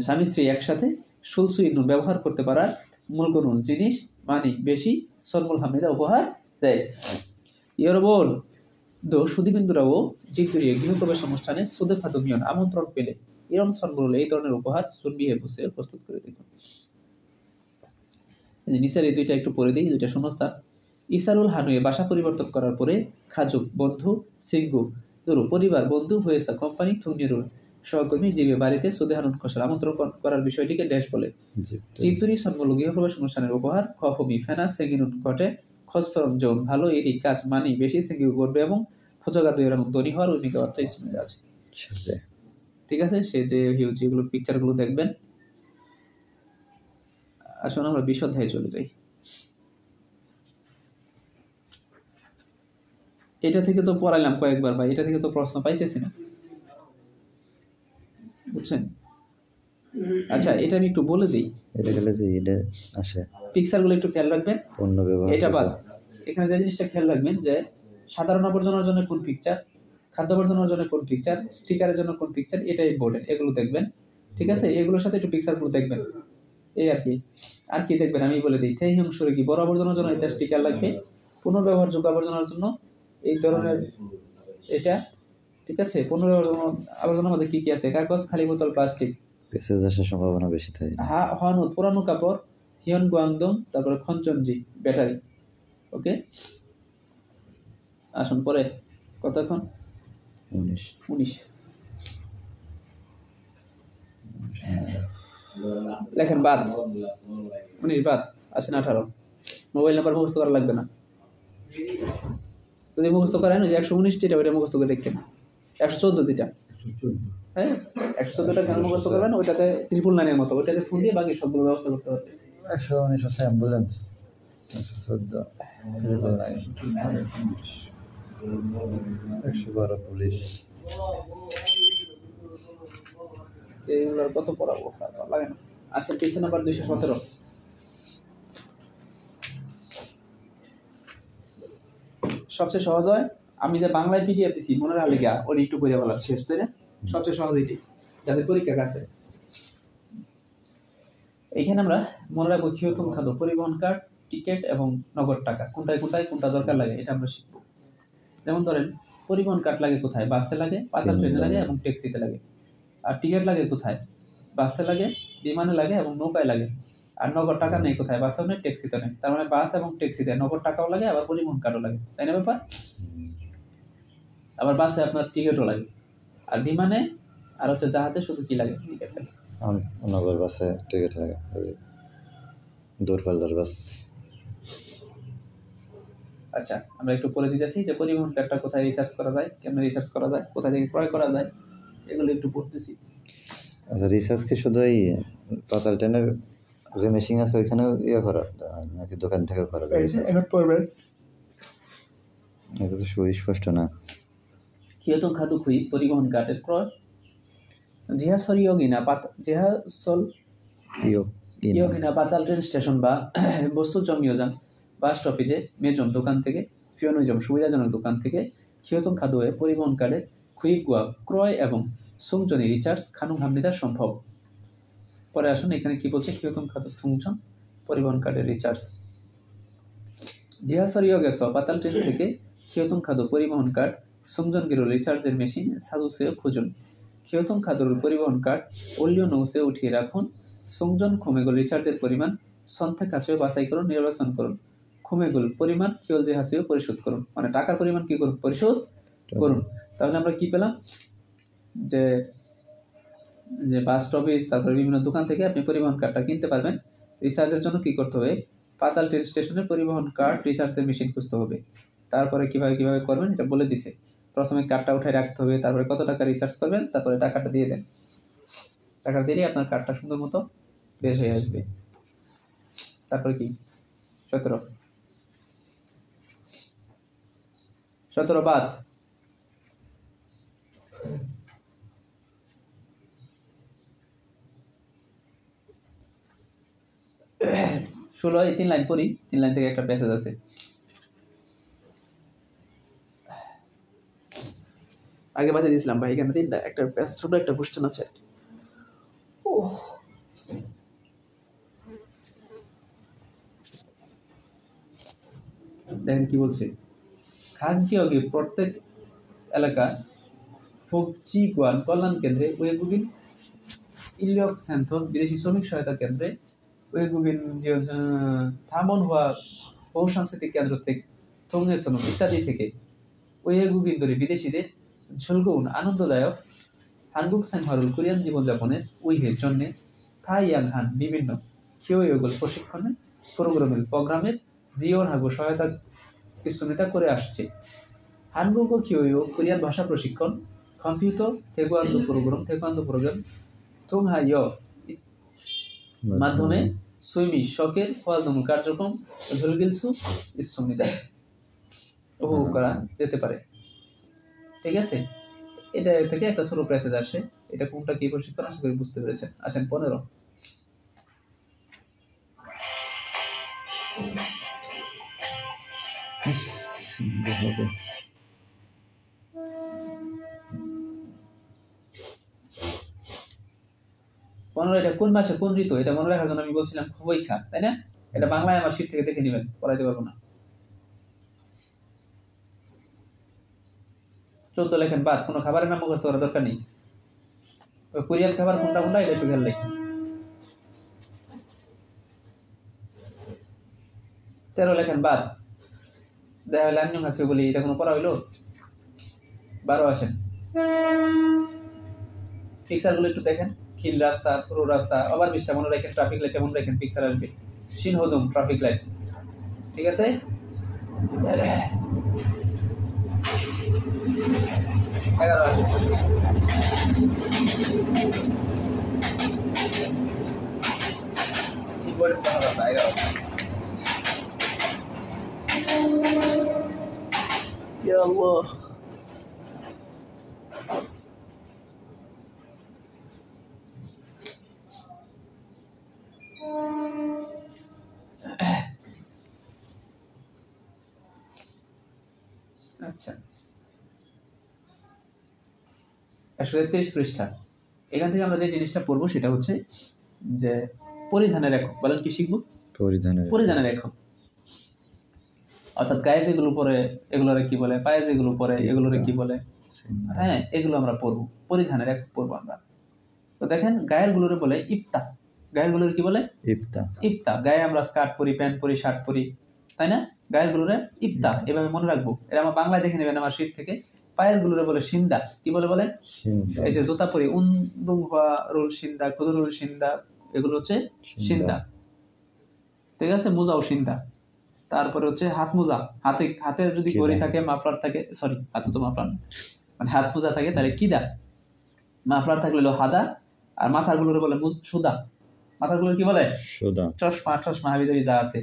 স্বামী স্ত্রী একসাথে সুলসুই নুন ব্যবহার করতে পারার মূলকনুন জিনিস মানি বেশি সন্মুল হামিদা উপহার দেয়। ইয়রবল দো সুদীবিন্দুরাও জিবদুরিয়ে গৃহপ্রবেশ অনুষ্ঠানে সুদে ফাদুমিয়ন আমন্ত্রণ পেলে ইরন সন্মুল এই ধরনের উপহার জুনবিয়ে বসে প্রস্তুত করে দিত। নিচের এই দুইটা একটু পড়ে দিই, দুইটা শূন্যস্থান। ইসারুল হানুয়ে বাসা পরিবর্তন করার পরে খাজুক বন্ধু সিঙ্গু দুরু পরিবার বন্ধু হয়েছে কোম্পানি থুনিরুল সহকর্মী জীবে বাড়িতে সুদে হানুন খসল আমন্ত্রণ করার বিষয়টিকে ড্যাশ বলে। জিবদুরি সন্মূল গৃহপ্রবেশ অনুষ্ঠানের উপহার খফমি ফেনা সেঙ্গিনুন ঘটে খসরম যৌন ভালো এরই কাজ মানি বেশি সেঙ্গিউ করবে এবং ফজগা দুইয়ের ধনী হওয়ার উইমিকা অর্থ ইসমিদা আছে। ঠিক আছে, সে যে হিউজ এগুলো পিকচারগুলো দেখবেন। আসুন আমরা বিশদ চলে যাই। এটা থেকে তো পড়াইলাম কয়েকবার ভাই, এটা থেকে তো প্রশ্ন পাইতেছি না, বুঝছেন? আচ্ছা এটা আমি একটু বলে দিই, এটা গেলে যে এটা আসে পিকচারগুলো একটু খেয়াল রাখবেন। পণ্য ব্যবহার এটা বাদ এখানে যে জিনিসটা খেয়াল রাখবেন যে সাধারণ আবর্জনার জন্য কোন পিকচার, খাদ্য আবর্জনার জন্য কোন পিকচার, স্টিকারের জন্য কোন পিকচার, এটা ইম্পর্টেন্ট, এগুলো দেখবেন। ঠিক আছে, এগুলোর সাথে একটু পিকচারগুলো দেখবেন, এই আর কি। আর কি দেখবেন আমি বলে দিই। থেই অংশরে কি বড় আবর্জনার জন্য এটা স্টিকার লাগবে, পুনর্ব্যবহারযোগ্য আবর্জনার জন্য এই ধরনের এটা। ঠিক আছে, পুনর্ব্যবহার আবর্জনার মধ্যে কি কি আছে? কাগজ, খালি বোতল, প্লাস্টিক। পেসেজ আসার সম্ভাবনা বেশি থাকে। হনুদ পুরানো কাপড়, হিয়ন গুয়াংদং, তারপরে খঞ্চনজি ব্যাটারি। ওকে, আসুন পরে কতক্ষণ 19 লেখেন বাদ 19 বাদ আসেন 18। মোবাইল নাম্বার মুখস্থ করা লাগবে না, যদি মুখস্থ করেন ওই যে 119 যেটা ওইটা মুখস্থ করে রেখেন, 114 যেটা হ্যাঁ 114টা কেন মুখস্থ করবেন, ওইটাতে 999 মতো, ওইটাতে ফোন দিয়ে বাকি সবগুলো ব্যবস্থা করতে পারবেন। 119 আছে অ্যাম্বুলেন্স, 114 999, 112 পুলিশ। এগুলোর কত পড়াবো, লাগে না। আসেন পেজ নাম্বার 217। সবচেয়ে সহজ হয়, আমি যে বাংলায় পিডিএফ দিছি মনে রাখলে গিয়া ওটা একটু করে বলা শেষ, তাই না? সবচেয়ে সহজ এটি, যাদের পরীক্ষা কাছে। এইখানে আমরা মনে রাখবো ক্ষিয়তম খাদ্য, পরিবহন কার্ড, টিকিট এবং নগদ টাকা, কোনটায় কোনটা দরকার লাগে এটা আমরা শিখবো। যেমন ধরেন পরিবহন কার্ড লাগে কোথায়? বাসে লাগে, পাতাল ট্রেনে লাগে এবং ট্যাক্সিতে লাগে। আর টিকিট লাগে কোথায়? বাসে লাগে, বিমানে লাগে এবং নৌকায় লাগে। আর নগদ টাকা নেই কোথায়? বাসেও নেই, ট্যাক্সিতে নেই। তার মানে বাস এবং ট্যাক্সিতে নগদ টাকাও লাগে, আবার পরিবহন কার্ডও লাগে, তাই না ব্যাপার? আবার বাসে আপনার টিকিটও লাগে। আর বিমানে আর হচ্ছে জাহাজে শুধু কি লাগে? টিকিট লাগে। নগর বাসে টিকিট লাগে, দূরপাল্লার বাস। আচ্ছা, আমরা একটু পরে দিতেছি যে পরিবহন কার্ডটা কোথায় রিসার্চ করা যায়, কেমন রিসার্চ করা যায়, কোথা থেকে ক্রয় করা যায়, এগুলো একটু পড়তেছি। আচ্ছা, রিসার্চ কি শুধু এই পাতাল ট্রেনের যে মেশিন আছে ওইখানেও ইয়ে করা হয় নাকি দোকান থেকে করা যায়? এখন পড়বেন। এটা তো সুস্পষ্ট না। ক্ষিয়তম খাদ্য খুই পরিবহন কার্ডের ক্রয়, ইয়োগিনা পাতাল ট্রেন স্টেশন বা বস্তু জমিয়জান বাস স্টপেজে মেজন দোকান থেকে, ফিওনজম সুবিধাজনক দোকান থেকে ক্ষিয়তম খাদ্য পরিবহন কার্ডের খুইগুয়া ক্রয় এবং সুংজনি রিচার্জ খানুং হামনিদা সম্ভব। পরে আসুন এখানে কি বলছে, ক্ষিয়তম খাদ্য সুংজন পরিবহন কার্ডের রিচার্জ। জিহাসরিয়গেস পাতাল ট্রেন থেকে ক্ষিয়তম খাদ্য পরিবহন কার্ড সুংজন গিরো রিচার্জের মেশিন সাজুসেও খুঁজুন। ক্ষিয়তম খাদ্যর পরিবহন কার্ড ওলিও নৌসে উঠিয়ে রাখুন। সুংজন খুমেগুল রিচার্জের পরিমাণ সন্থে কাছেও বাছাই করুন, নির্বাচন করুন। খুমেগুল পরিমাণ খিয়ল জেহাসেও পরিশোধ করুন, মানে টাকার পরিমাণ কি করুন? পরিশোধ করুন। তাহলে আমরা কি পেলাম, যে বাস স্টপেজ তারপরে বিভিন্ন দোকান থেকে আপনি পরিবহন কার্ডটা কিনতে পারবেন। রিচার্জের জন্য কি করতে হবে? পাতাল ট্রেন স্টেশনে পরিবহন কার্ড রিচার্জের মেশিন খুঁজতে হবে। তারপরে কিভাবে করবেন এটা বলে দিছে। প্রথমে কার্ডটা উঠায় রাখতে হবে, তারপরে কত টাকা রিচার্জ করবেন, তারপরে টাকাটা দিয়ে দেন। টাকা দিলেই আপনার কার্ডটা সুন্দর মতো বের হয়ে আসবে। তারপরে কি 17 বাদ। ষোলো 3 লাইন পড়ি, 3 লাইন থেকে একটা প্যাসেজ আছে। আগে বাদে দিয়েছিলাম ভাই, এখানে একটা ছোট একটা কোশ্চেন আছে। দেখেন কি বলছে, খানচিওগে প্রত্যেক এলাকা ফোকচি গোয়ান কল্যাণ কেন্দ্রে ওয়েগুগিন ইলিয়ক স্যান্থন বিদেশি শ্রমিক সহায়তা কেন্দ্রে ওয়েগুগিন থামন হওয়া বহু সাংস্কৃতিক কেন্দ্র থেকে থংনেসন ইত্যাদি থেকে ওয়েগুগিন ধরে বিদেশিদের ঝুলগুন আনন্দদায়ক হানগুক স্যাংহারুল কোরিয়ান জীবনযাপনের উইহের জন্য থাই ইয়াং হান বিভিন্ন খিওয়োগল প্রশিক্ষণে প্রোগ্রামের জিওন হাগু সহায়তা কিছুটা করে আসছে। হানগুক ও খিওয়ো কোরিয়ান ভাষা প্রশিক্ষণ, কম্পিউটার থেকোয়ান্দো প্রোগ্রাম থংহাইয় মাধ্যমে সুইমি শখের হওয়ালদমু কার্যক্রম ঝুলগিলসু ইসুমিদা উপভোগ করা যেতে পারে। ঠিক আছে, এটা থেকে একটা ছোট প্যাসেজ আসে। এটা কোনটা কি প্রশিক্ষণ আশা করি বুঝতে পেরেছেন। আসেন 15। এটা কোন মাসে কোন ঋতু, এটা মনে রাখার জন্য আমি বলছিলাম খুবই খা, তাই না? এটা বাংলায় আমার শীত থেকে দেখে নেবেন, পড়াইতে পারবো না। 14 লেখেন বাদ, কোনো খাবারের নাম মুখস্থ করার দরকার নেই। কোরিয়ান খাবার কোনটা এটা একটু খেয়াল লেখেন। 13 লেখেন বাদ, দেখা হলে আন্যং হাসি বলি, এটা কোনো পড়া হইলো? 12 আসেন, পিকচার গুলো একটু দেখেন। খিল রাস্তা, থুরু রাস্তা, আবার 20টা মনে রাখেন। ট্রাফিক লাইট মনে রাখেন, পিকচার আসবে। সিনহদুম ট্রাফিক লাইট, ঠিক আছে। 11 আসে। কিবোর্ডে দেখা যাচ্ছে 11। ইয়া আল্লাহ। আচ্ছা, 133 পৃষ্ঠা। এখান থেকে আমরা যে জিনিসটা পড়বো সেটা হচ্ছে যে পরিধানের একক। বলেন কি শিখবো? পরিধানের একক। অর্থাৎ গায়ে যেগুলো পরে এগুলোরে কি বলে, পায়ে যেগুলো পরে এগুলোরে কি বলে, হ্যাঁ এগুলো আমরা পড়বো। পরিধানের একক পড়বো আমরা। তো দেখেন গায়ের গুলোরে বলে ইফতা। গায়ের গুলোর কি বলে? ইফতা। গায়ে আমরা স্কার্ট পরি, প্যান্ট পরি, শার্ট পরি, তাই না? গায়ের গুলোরে ইফতা। এভাবে মনে রাখবো। এটা আমার বাংলায় দেখে নেবেন আমার শীট থেকে। পায়ের গুলোরে বলে সিন্দা। কি বলে বলেন? এই যে জুতা পরি, উন্দুং হওয়া রুল সিন্দা, খুদরুল সিন্দা, এগুলো হচ্ছে সিন্দা। ঠিক আছে? মোজাও সিন্দা। তারপরে হচ্ছে হাত মোজা। হাতে যদি ঘড়ি থাকে, মাফলার থাকে, সরি হাতে তো মাফলার মানে হাত মোজা থাকে তাহলে কিদা। মাফলার থাকলে হলো হাদা। আর মাথার গুলোরে বলে সুদা। মাথার গুলোর কি বলে? চশমা হাবিজাবি যা আছে।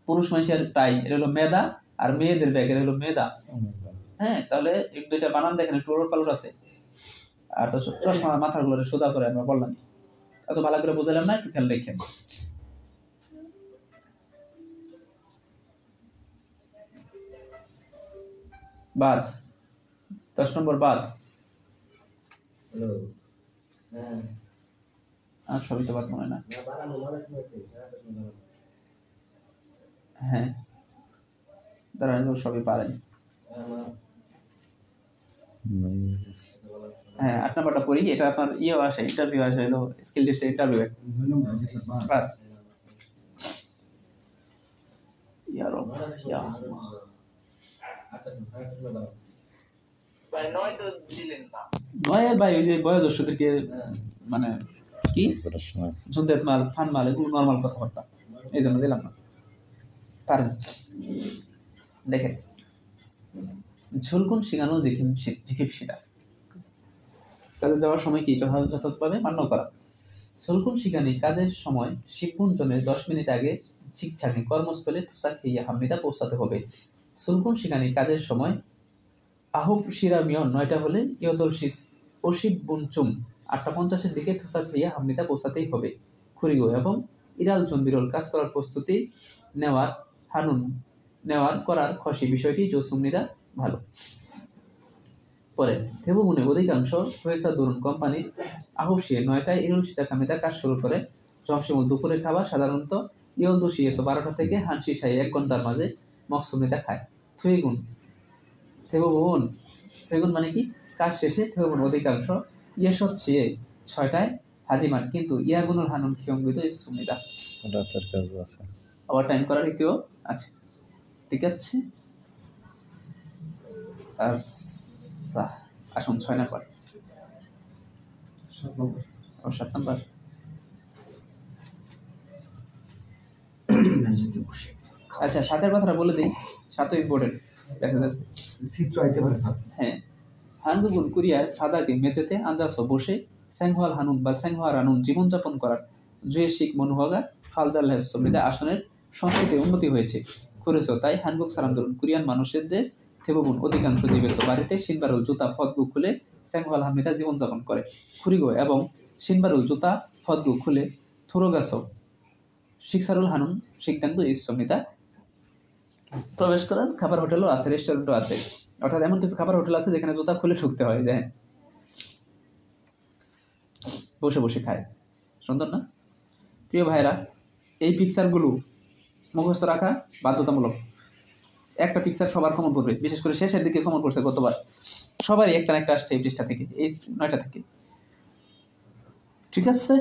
পুরুষ মানুষের টাই এটা হলো মেদা, আর মেয়েদের ব্যাগ এটা হলো মেদা। হ্যাঁ, তাহলে এই দুইটা বানান দেখেন একটু ওলট পালট আছে। আর তো চশমা মাথার গুলোরে সুদা করে আমরা বললাম। এত ভালো করে বুঝালাম না, একটু খেয়াল রেখেন। বাদ 10 নম্বর বাদ। আর সবই তো বাদ মনে না। হ্যাঁ দাঁড়ান, সবই পারেন। হ্যাঁ 8 নম্বরটা পড়ি। এটা আপনার ইয়েও আসে, ইন্টারভিউ আসে, হলো স্কিল টেস্টে ইন্টারভিউ। বাদ নয়ের ভাই ওই যে বয়োজ্যেষ্ঠদেরকে মানে কি জুনদেত মাল, ফান মাল, এগুলো নর্মাল কথাবার্তা, এই জন্য দিলাম না। পারেন। দেখেন ঝুলকুন শিখানো জিখিপসিটা কাজে যাওয়ার সময় কি যথাযথভাবে মান্য করা। ঝুলকুন শিখানি কাজের সময় শিবগুঞ্জনের 10 মিনিট আগে ঝিকঝানি কর্মস্থলে থুসা খেয়ে হামনিদা পৌঁছাতে হবে। সুলকুন শিখানি কাজের সময় আহুব শিরামিয়ন 9টা হলে ইয়দল শিস অশিব বুনচুম 8:50 দিকে থুসা খেয়ে হামনিদা পৌঁছাতেই হবে। খুরিগো এবং ইরাল জনবিরল কাজ করার প্রস্তুতি নেওয়ার করার খসি বিষয়টি জোসুমনিদা ভালো। পরে থেবুগুনে অধিকাংশ হয়েছা দরুন কোম্পানির আহুসিয়ে 9টায় ইরুল সিজা কামিদা কাজ শুরু করে। জমশিমুল দুপুরের খাবার সাধারণত ইয়লদুসি 12টা থেকে হানসি সাই 1 ঘন্টার মাঝে মকসুমিদা খায়। থুইগুন থেগুন মানে কি কাজ শেষে থেগুন অধিকাংশ ইয়েসিয়ে 6টায় হাজিমান কিন্তু ইয়াগুনুল হানুন খিয়ঙ্গিত সুমিদা রাতের কাজ আছে, আবার টাইম করার রীতিও আছে। ঠিক আছে, আসুন 6 নাম্বার 7 নাম্বার। আচ্ছা 7-এর কথাটা বলে দিই, 7ও ইম্পর্টেন্ট। চিত্র আইতে পারে স্যার। হ্যাঁ, হানগুগুন কোরিয়ার ফাদাকে মেঝেতে আঞ্জাস বসে স্যাংহোয়াল হানুন বা স্যাংহোয়া রানুন জীবনযাপন করার জুয়েশিক মনুহগা ফালদাল হেসমিদা আসনের সংস্কৃতির উন্নতি হয়েছে করেছো। তাই হানগুক সারাম ধরুন কোরিয়ান মানুষদের থেবুগুন অধিকাংশ জীবেছ বাড়িতে সিনবারুল জুতা ফদগু খুলে স্যাংহোয়াল হামিদা জীবনযাপন করে। খুরিগো এবং সিনবারুল জুতা ফদগু খুলে থুরোগাছ শিকসারুল হানুন শিকদান্দু ইসমিদা প্রবেশ করার খাবার হোটেলও আছে, রেস্টুরেন্টও আছে। অর্থাৎ এমন কিছু খাবার হোটেল আছে যেখানে জুতা খুলে ঢুকতে হয়, দেখেন বসে বসে খায়। সুন্দর না প্রিয় ভাইরা? এই পিকচারগুলো মুখস্থ রাখা বাধ্যতামূলক। একটা পিকচার সবার কমন পড়বে, বিশেষ করে শেষের দিকে কমন পড়ছে গতবার। সবারই একটা না একটা আসছে এই পৃষ্ঠা থেকে, এই 9টা থেকে। ঠিক আছে,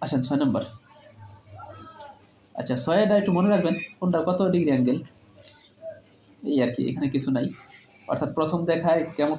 আসেন 6 নম্বর। আচ্ছা 6টা একটু মনে রাখবেন কোনটা কত ডিগ্রি অ্যাঙ্গেল, এই আর কি, এখানে কিছু নাই। অর্থাৎ প্রথম দেখায় কেমন